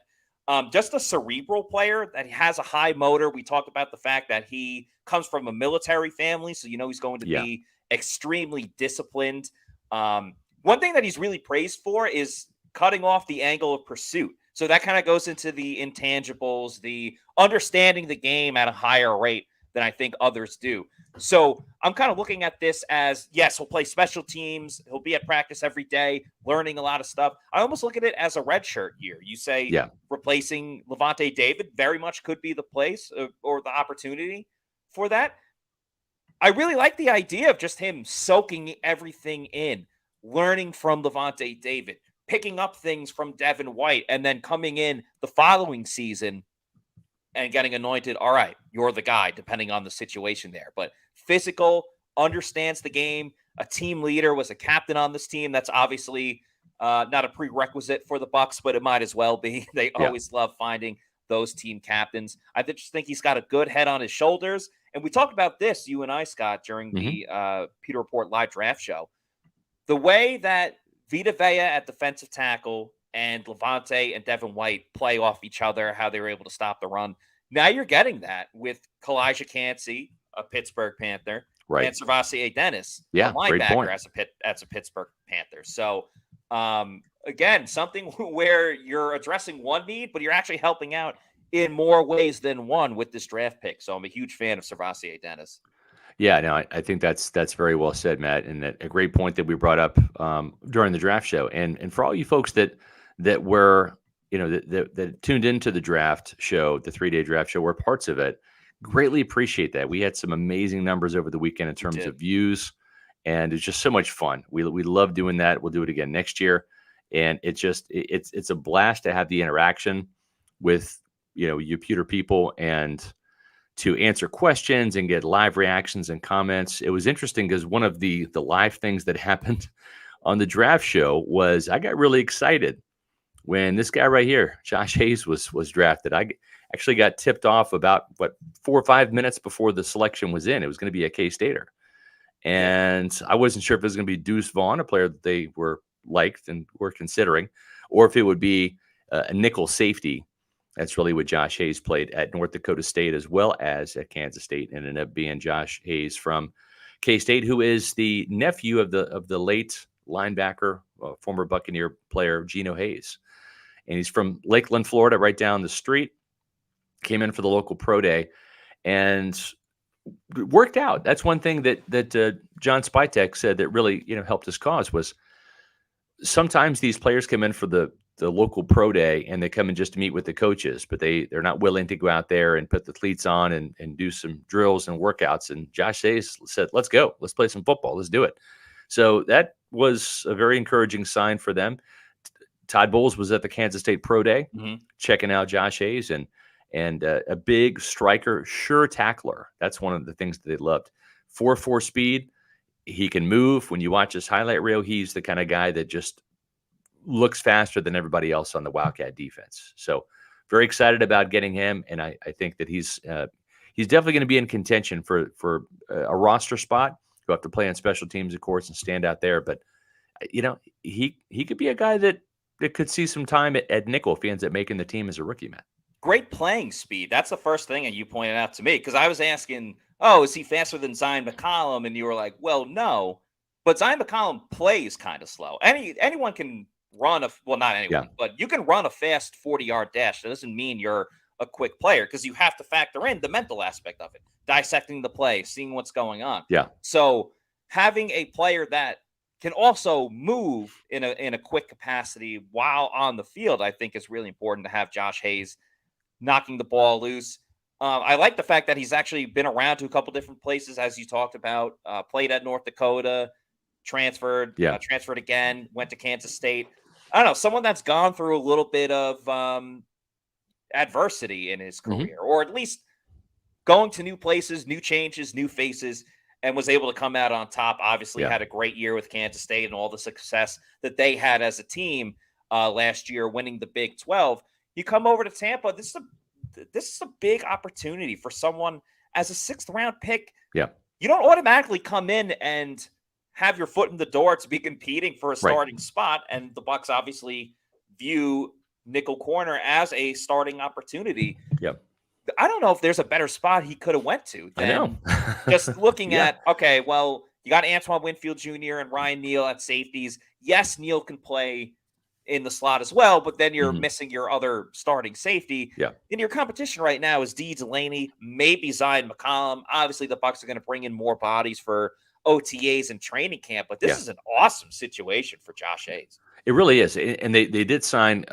Just a cerebral player that has a high motor. We talked about the fact that he comes from a military family, so he's going to be extremely disciplined. One thing that he's really praised for is cutting off the angle of pursuit. So that kind of goes into the intangibles, the understanding the game at a higher rate than I think others do. So I'm kind of looking at this as, yes, he'll play special teams. He'll be at practice every day, learning a lot of stuff. I almost look at it as a redshirt year. You say replacing Levante David very much could be the place or the opportunity for that. I really like the idea of just him soaking everything in, learning from Levante David, picking up things from Devin White, and then coming in the following season and getting anointed. All right, you're the guy, depending on the situation there. But physical, understands the game, a team leader, was a captain on this team. That's obviously not a prerequisite for the Bucs, but it might as well be. They always love finding those team captains. I just think he's got a good head on his shoulders. And we talked about this, you and I, Scott, during the Pewter Report live draft show. The way that Vita Vea at defensive tackle and Levante and Devin White play off each other, how they were able to stop the run. Now you're getting that with Calijah Cancey, a Pittsburgh Panther, and Servassier Dennis, a linebacker as a Pittsburgh Panther. So, again, something where you're addressing one need, but you're actually helping out in more ways than one with this draft pick. So I'm a huge fan of Servassier Dennis. Yeah, no, I think that's very well said, Matt, and a great point that we brought up during the draft show. And for all you folks that were, that tuned into the draft show, the 3-day draft show, were parts of it, greatly appreciate that. We had some amazing numbers over the weekend in terms of views, and it's just so much fun. We love doing that. We'll do it again next year, and it's a blast to have the interaction with you Pewter people and to answer questions and get live reactions and comments. It was interesting because one of the live things that happened on the draft show was I got really excited when this guy right here, Josh Hayes, was drafted. I actually got tipped off about 4 or 5 minutes before the selection was in. It was going to be a K-Stater. And I wasn't sure if it was going to be Deuce Vaughn, a player that they were liked and were considering, or if it would be a nickel safety. That's really what Josh Hayes played at North Dakota State as well as at Kansas State, and ended up being Josh Hayes from K-State, who is the nephew of the late linebacker, former Buccaneer player Geno Hayes. And he's from Lakeland, Florida, right down the street. Came in for the local pro day and worked out. That's one thing that John Spytek said that really helped his cause was sometimes these players come in for the local pro day and they come in just to meet with the coaches, but they're not willing to go out there and put the cleats on and do some drills and workouts. And Josh Hayes said, let's go. Let's play some football. Let's do it. So that was a very encouraging sign for them. Todd Bowles was at the Kansas State Pro Day, checking out Josh Hayes, and a big striker, sure tackler. That's one of the things that they loved. 4.4 speed. He can move. When you watch his highlight reel, he's the kind of guy that just looks faster than everybody else on the Wildcat defense. So very excited about getting him, and I think that he's definitely going to be in contention for a roster spot. He'll have to play on special teams, of course, and stand out there. But he could be a guy that could see some time at nickel if he ends up making the team as a rookie, Matt. Great playing speed. That's the first thing that you pointed out to me, because I was asking, oh, is he faster than Zion McCollum? And you were like, well, no. But Zion McCollum plays kind of slow. Anyone can run not anyone, but you can run a fast 40-yard dash. That doesn't mean you're a quick player, because you have to factor in the mental aspect of it, dissecting the play, seeing what's going on. Yeah. So having a player that can also move in a quick capacity while on the field, I think is really important to have Josh Hayes knocking the ball loose. I like the fact that he's actually been around to a couple different places, as you talked about, played at North Dakota, transferred again, went to Kansas State. I don't know, someone that's gone through a little bit of adversity in his career, or at least going to new places, new changes, new faces, and was able to come out on top. Obviously had a great year with Kansas State and all the success that they had as a team last year, winning the Big 12. You come over to Tampa, this is a big opportunity for someone as a 6th round pick. Yeah. You don't automatically come in and have your foot in the door to be competing for a starting spot. And the Bucs obviously view nickel corner as a starting opportunity. Yep. I don't know if there's a better spot he could have went to than I know. just looking at, okay, well, you got Antoine Winfield Jr. and Ryan Neal at safeties. Yes, Neal can play in the slot as well, but then you're missing your other starting safety. Yeah. And your competition right now is D. Delaney, maybe Zion McCollum. Obviously, the Bucs are going to bring in more bodies for OTAs and training camp, but this is an awesome situation for Josh Hayes. It really is. And they did sign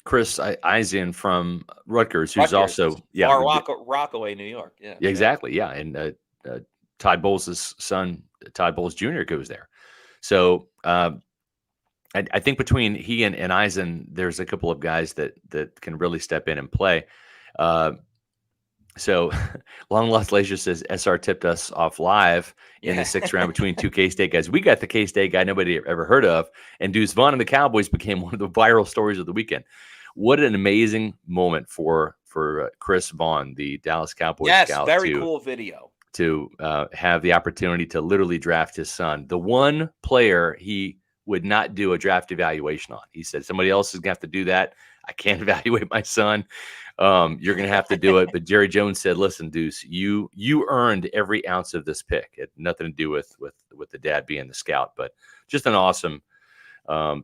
Chris Eisen from Rutgers, who's also Rockaway, New York. Yeah, exactly. Yeah, and Todd Bowles' son, Todd Bowles Jr., goes there. So I think between he and Eisen, there's a couple of guys that can really step in and play. So Long Lost Leisure says SR tipped us off live in the 6th round between two K-State guys. We got the K-State guy nobody ever heard of, and Deuce Vaughn and the Cowboys became one of the viral stories of the weekend. What an amazing moment for Chris Vaughn, the Dallas Cowboys scout. Yes, very cool video. To have the opportunity to literally draft his son. The one player he would not do a draft evaluation on. He said, somebody else is going to have to do that. I can't evaluate my son. You're going to have to do it. But Jerry Jones said, listen, Deuce, you earned every ounce of this pick. It had nothing to do with the dad being the scout, but just an awesome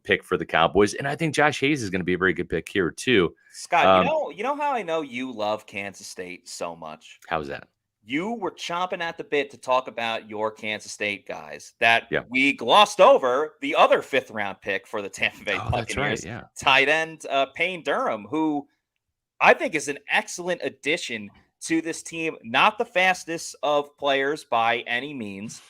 pick for the Cowboys. And I think Josh Hayes is going to be a very good pick here too. Scott, you know how I know you love Kansas State so much? How's that? You were chomping at the bit to talk about your Kansas State guys that we glossed over the other 5th round pick for the Tampa Bay Buccaneers, tight end Payne Durham, who I think is an excellent addition to this team. Not the fastest of players by any means.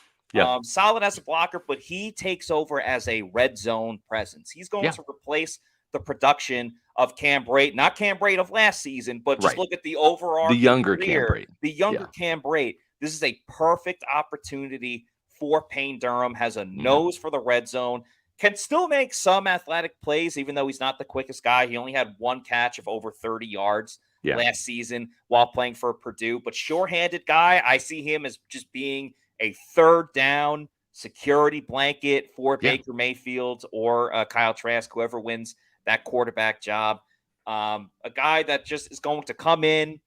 Solid as a blocker, but he takes over as a red zone presence. He's going to replace the production of Cam Brate, not Cam Brate of last season, but just look at the overall younger career, Cam Brate. The younger Cam Brate. This is a perfect opportunity for Payne Durham. Has a nose for the red zone. Can still make some athletic plays, even though he's not the quickest guy. He only had one catch of over 30 yards last season while playing for Purdue. But sure-handed guy, I see him as just being a 3rd down security blanket for Yeah. Baker Mayfield or Kyle Trask, whoever wins that quarterback job. A guy that just is going to come in,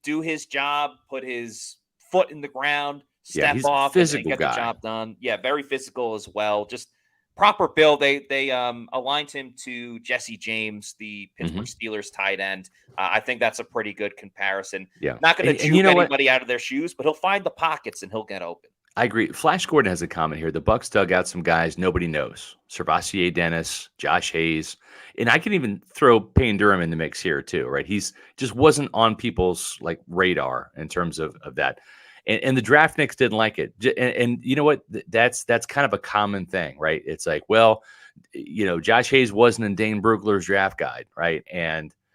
do his job, put his foot in the ground, step he's a off, and physical get the guy. job done. Yeah, very physical as well. Just proper build. They aligned him to Jesse James, the Pittsburgh Steelers tight end. I think that's a pretty good comparison. Yeah. Not going to And juke you know what? anybody out of their shoes, but he'll find the pockets and he'll get open. I agree. Flash Gordon has a comment here. The Bucs dug out some guys nobody knows. Servassier Dennis, Josh Hayes. And I can even throw Payne Durham in the mix here too, right? He's just wasn't on people's like radar in terms of that. And the draftniks didn't like it. And you know what? That's kind of a common thing, right? It's like, well, you know, Josh Hayes wasn't in Dane Brugler's draft guide, right?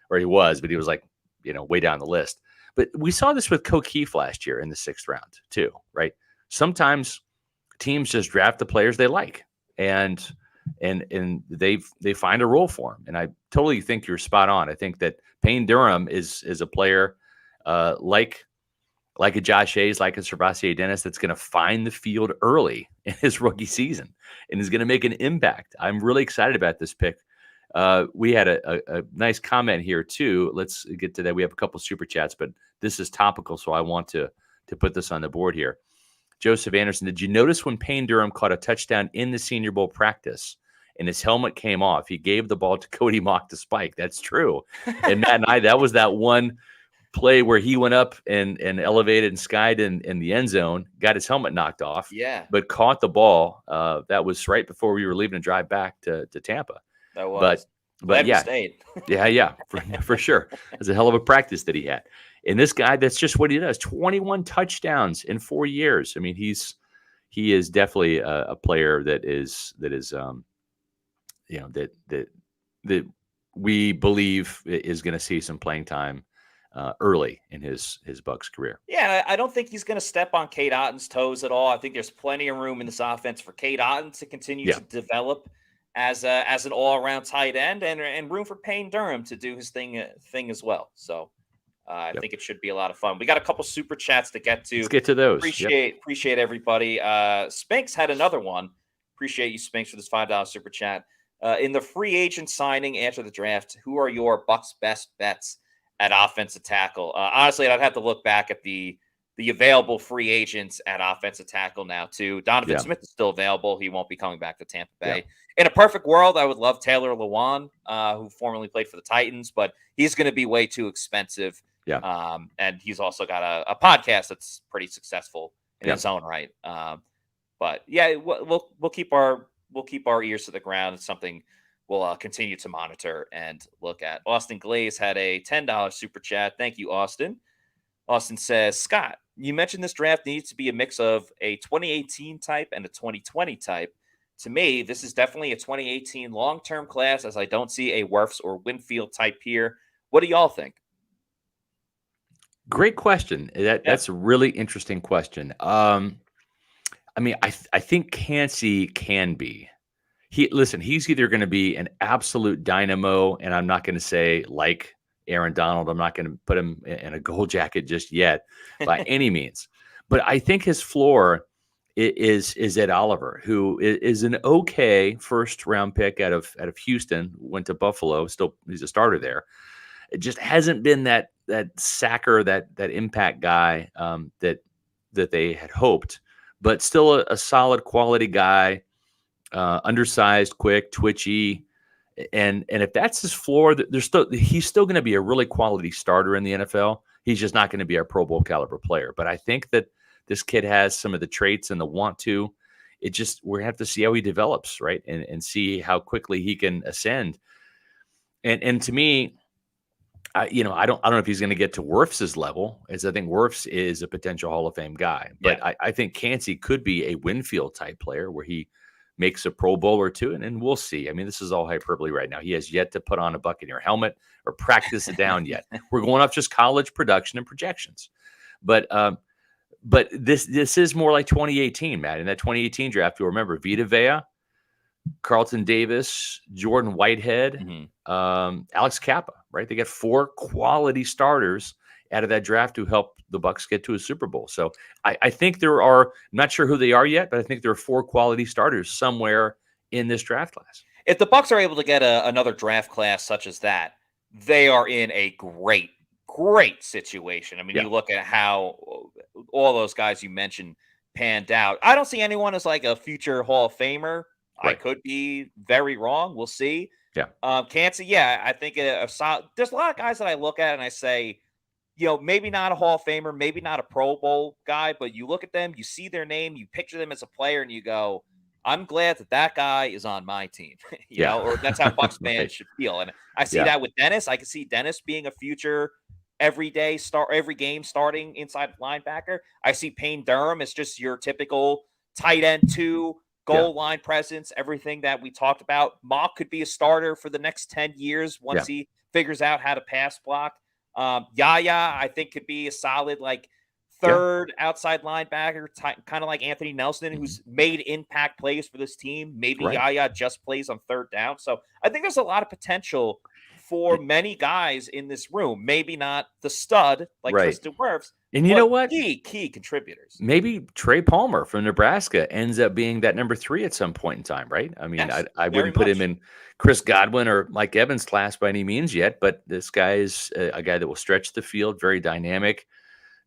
Or he was, but he was like, you know, way down the list. But we saw this with O'Keefe last year in the 6th round too, right? Sometimes teams just draft the players they like, and they find a role for him. And I totally think you're spot on. I think that Payne Durham is a player like a Josh Hayes, like a Servassier Dennis, that's going to find the field early in his rookie season and is going to make an impact. I'm really excited about this pick. We had a nice comment here too. Let's get to that. We have a couple super chats, but this is topical, so I want to put this on the board here. Joseph Anderson, did you notice when Payne Durham caught a touchdown in the Senior Bowl practice and his helmet came off, he gave the ball to Cody Mauch to spike? That's true. And Matt and I, that was that one play where he went up and elevated and skied in the end zone, got his helmet knocked off, but caught the ball. That was right before we were leaving to drive back to Tampa. That was. But yeah, for sure. It was a hell of a practice that he had. And this guy, that's just what he does. 21 touchdowns in 4 years. I mean, he is definitely a player that is you know, that we believe is going to see some playing time early in his Bucs career. Yeah, I don't think he's going to step on Cade Otton's toes at all. I think there's plenty of room in this offense for Cade Otton to continue to develop as an all-around tight end, and room for Payne Durham to do his thing as well. So I think it should be a lot of fun. We got a couple super chats to get to. Let's get to those. Appreciate everybody. Spinks had another one. Appreciate you, Spinks, for this $5 super chat. In the free agent signing after the draft, who are your Bucs best bets at offensive tackle? Honestly, I'd have to look back at the available free agents at offensive tackle now too. Donovan Smith is still available. He won't be coming back to Tampa Bay. In a perfect world, I would love Taylor Lewan, who formerly played for the Titans, but he's going to be way too expensive. And he's also got a podcast that's pretty successful in its own right. But yeah, we'll keep our ears to the ground. It's something we'll continue to monitor and look at. Austin Glaze had a $10 super chat. Thank you, Austin. Austin says, Scott, you mentioned this draft needs to be a mix of a 2018 type and a 2020 type. To me, this is definitely a 2018 long-term class, as I don't see a Wirfs or Winfield type here. What do y'all think? Great question. That's a really interesting question. I mean, I think Cancey can be. He's either going to be an absolute dynamo, and I'm not going to say like Aaron Donald. I'm not going to put him in a gold jacket just yet by any means. But I think his floor is Ed Oliver, who is an okay first-round pick out of Houston, went to Buffalo. Still, he's a starter there. It just hasn't been that sacker, that impact guy that they had hoped, but still a solid quality guy, undersized, quick, twitchy. And if that's his floor, he's still going to be a really quality starter in the NFL. He's just not going to be a Pro Bowl caliber player. But I think that this kid has some of the traits and the want to. We're going to have to see how he develops, right? And see how quickly he can ascend. And to me, I don't know if he's going to get to Wirfs' level, as I think Wirfs is a potential Hall of Fame guy. But I think Cancey could be a Winfield type player where he makes a Pro Bowl or two, and we'll see. I mean, this is all hyperbole right now. He has yet to put on a Buccaneer helmet or practice it down yet. We're going off just college production and projections. But this is more like 2018, Matt. In that 2018 draft, you'll remember Vita Vea, Carlton Davis, Jordan Whitehead, Alex Kappa, right? They got 4 quality starters out of that draft to help the Bucs get to a Super Bowl. So I think there are, I'm not sure who they are yet, but I think there are 4 quality starters somewhere in this draft class. If the Bucs are able to get another draft class such as that, they are in a great situation. I mean, you look at how all those guys you mentioned panned out. I don't see anyone as like a future Hall of Famer. Right. I could be very wrong. We'll see. Yeah. Cancey, I think there's a lot of guys that I look at and I say, maybe not a Hall of Famer, maybe not a Pro Bowl guy, but you look at them, you see their name, you picture them as a player, and you go, I'm glad that guy is on my team, or that's how Bucs fans should feel. And I see that with Dennis. I can see Dennis being a future every game starting inside linebacker. I see Payne Durham as just your typical tight end 2, goal line presence, everything that we talked about. Mauch could be a starter for the next 10 years once he figures out how to pass block. YaYa, I think, could be a solid third outside linebacker, kind of like Anthony Nelson, who's made impact plays for this team. Maybe YaYa just plays on third down. So I think there's a lot of potential for many guys in this room. Maybe not the stud like Tristan Wirfs. And you know what? Key contributors. Maybe Trey Palmer from Nebraska ends up being that number 3 at some point in time, right? I mean, I wouldn't put him in Chris Godwin or Mike Evans' class by any means yet, but this guy is a guy that will stretch the field, very dynamic,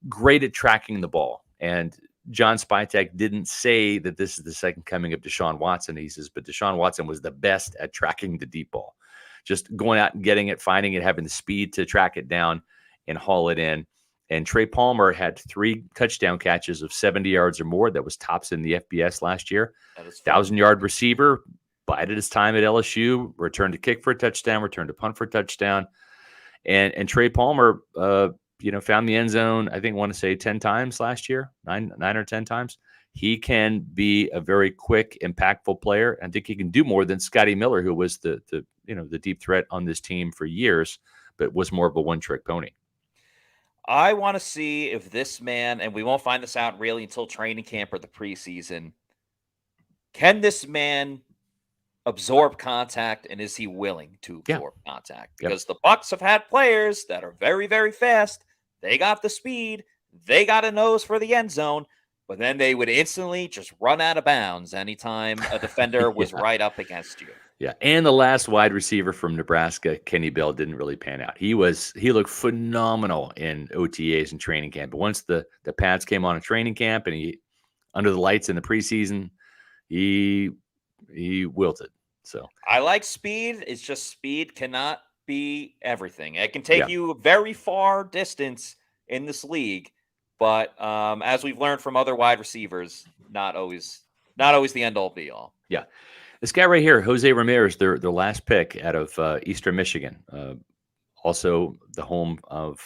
great at tracking the ball. And John Spytek didn't say that this is the second coming of Deshaun Watson. He says, but Deshaun Watson was the best at tracking the deep ball. Just going out and getting it, finding it, having the speed to track it down and haul it in. And Trey Palmer had 3 touchdown catches of 70 yards or more. That was tops in the FBS last year. 1,000-yard receiver, bided his time at LSU, returned to kick for a touchdown, returned to punt for a touchdown. And Trey Palmer, found the end zone, I think, want to say 10 times last year, 9 or 10 times. He can be a very quick, impactful player. I think he can do more than Scotty Miller, who was the deep threat on this team for years, but was more of a one-trick pony. I want to see if this man, and we won't find this out really until training camp or the preseason, can this man absorb contact, and is he willing to absorb contact? Because the Bucs have had players that are very, very fast. They got the speed. They got a nose for the end zone, but then they would instantly just run out of bounds anytime a defender was right up against you. Yeah, and the last wide receiver from Nebraska, Kenny Bell, didn't really pan out. He looked phenomenal in OTAs and training camp. But once the pads came on in training camp and he under the lights in the preseason, he wilted. So I like speed. It's just speed cannot be everything. It can take you a very far distance in this league, but as we've learned from other wide receivers, not always the end all be all. Yeah. This guy right here, Jose Ramirez, their last pick out of Eastern Michigan, also the home of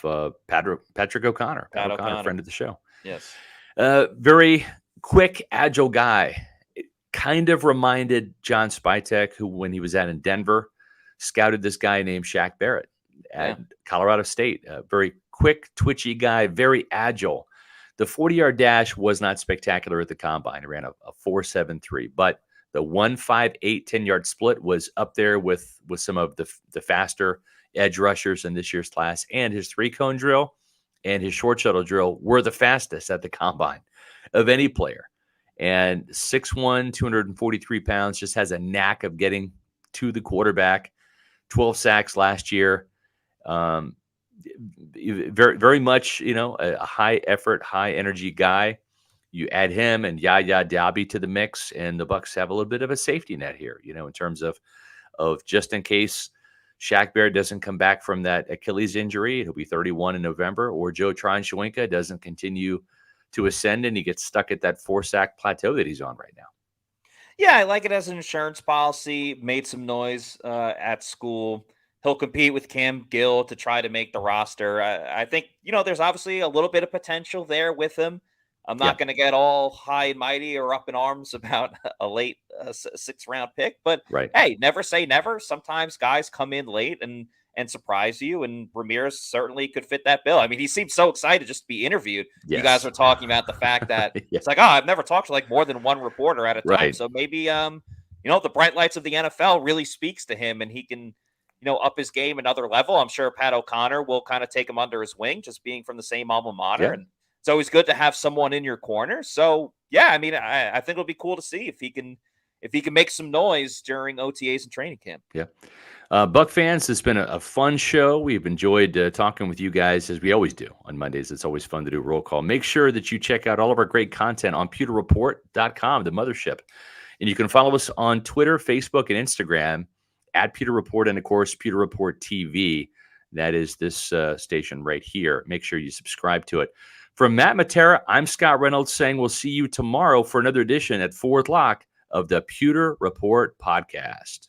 Patrick O'Connor. Pat O'Connor, friend of the show. Yes. Very quick, agile guy. It kind of reminded John Spytek, who, when he was out in Denver, scouted this guy named Shaq Barrett at Colorado State. A very quick, twitchy guy, very agile. The 40-yard dash was not spectacular at the combine. He ran a 4.73, but the 1.58 10-yard split was up there with some of the faster edge rushers in this year's class. And his 3-cone drill and his short shuttle drill were the fastest at the combine of any player. And 6'1", 243 pounds, just has a knack of getting to the quarterback. 12 sacks last year. Very, very much, a high effort, high energy guy. You add him and YaYa Diaby to the mix, and the Bucs have a little bit of a safety net here, in terms of just in case Shaq Barrett doesn't come back from that Achilles injury, he'll be 31 in November, or Joe Tryon-Shoyinka doesn't continue to ascend and he gets stuck at that 4-sack plateau that he's on right now. Yeah, I like it as an insurance policy. Made some noise at school. He'll compete with Cam Gill to try to make the roster. I think, there's obviously a little bit of potential there with him. I'm not going to get all high and mighty or up in arms about a late 6th-round pick, but hey, never say never. Sometimes guys come in late and surprise you, and Ramirez certainly could fit that bill. I mean, he seems so excited just to be interviewed. Yes. You guys were talking about the fact that it's like, I've never talked to more than one reporter at a time. So maybe, the bright lights of the NFL really speaks to him, and he can up his game another level. I'm sure Pat O'Connor will kind of take him under his wing, just being from the same alma mater. Yeah. And it's always good to have someone in your corner. So yeah, I mean, I think it'll be cool to see if he can make some noise during OTAs and training camp. Yeah. Buck fans, it's been a fun show. We've enjoyed talking with you guys, as we always do on Mondays. It's always fun to do a roll call. Make sure that you check out all of our great content on pewterreport.com, the mothership. And you can follow us on Twitter, Facebook, and Instagram at Pewter Report, and, of course, Pewter Report TV. That is this station right here. Make sure you subscribe to it. From Matt Matera, I'm Scott Reynolds saying we'll see you tomorrow for another edition at 4 o'clock of the Pewter Report podcast.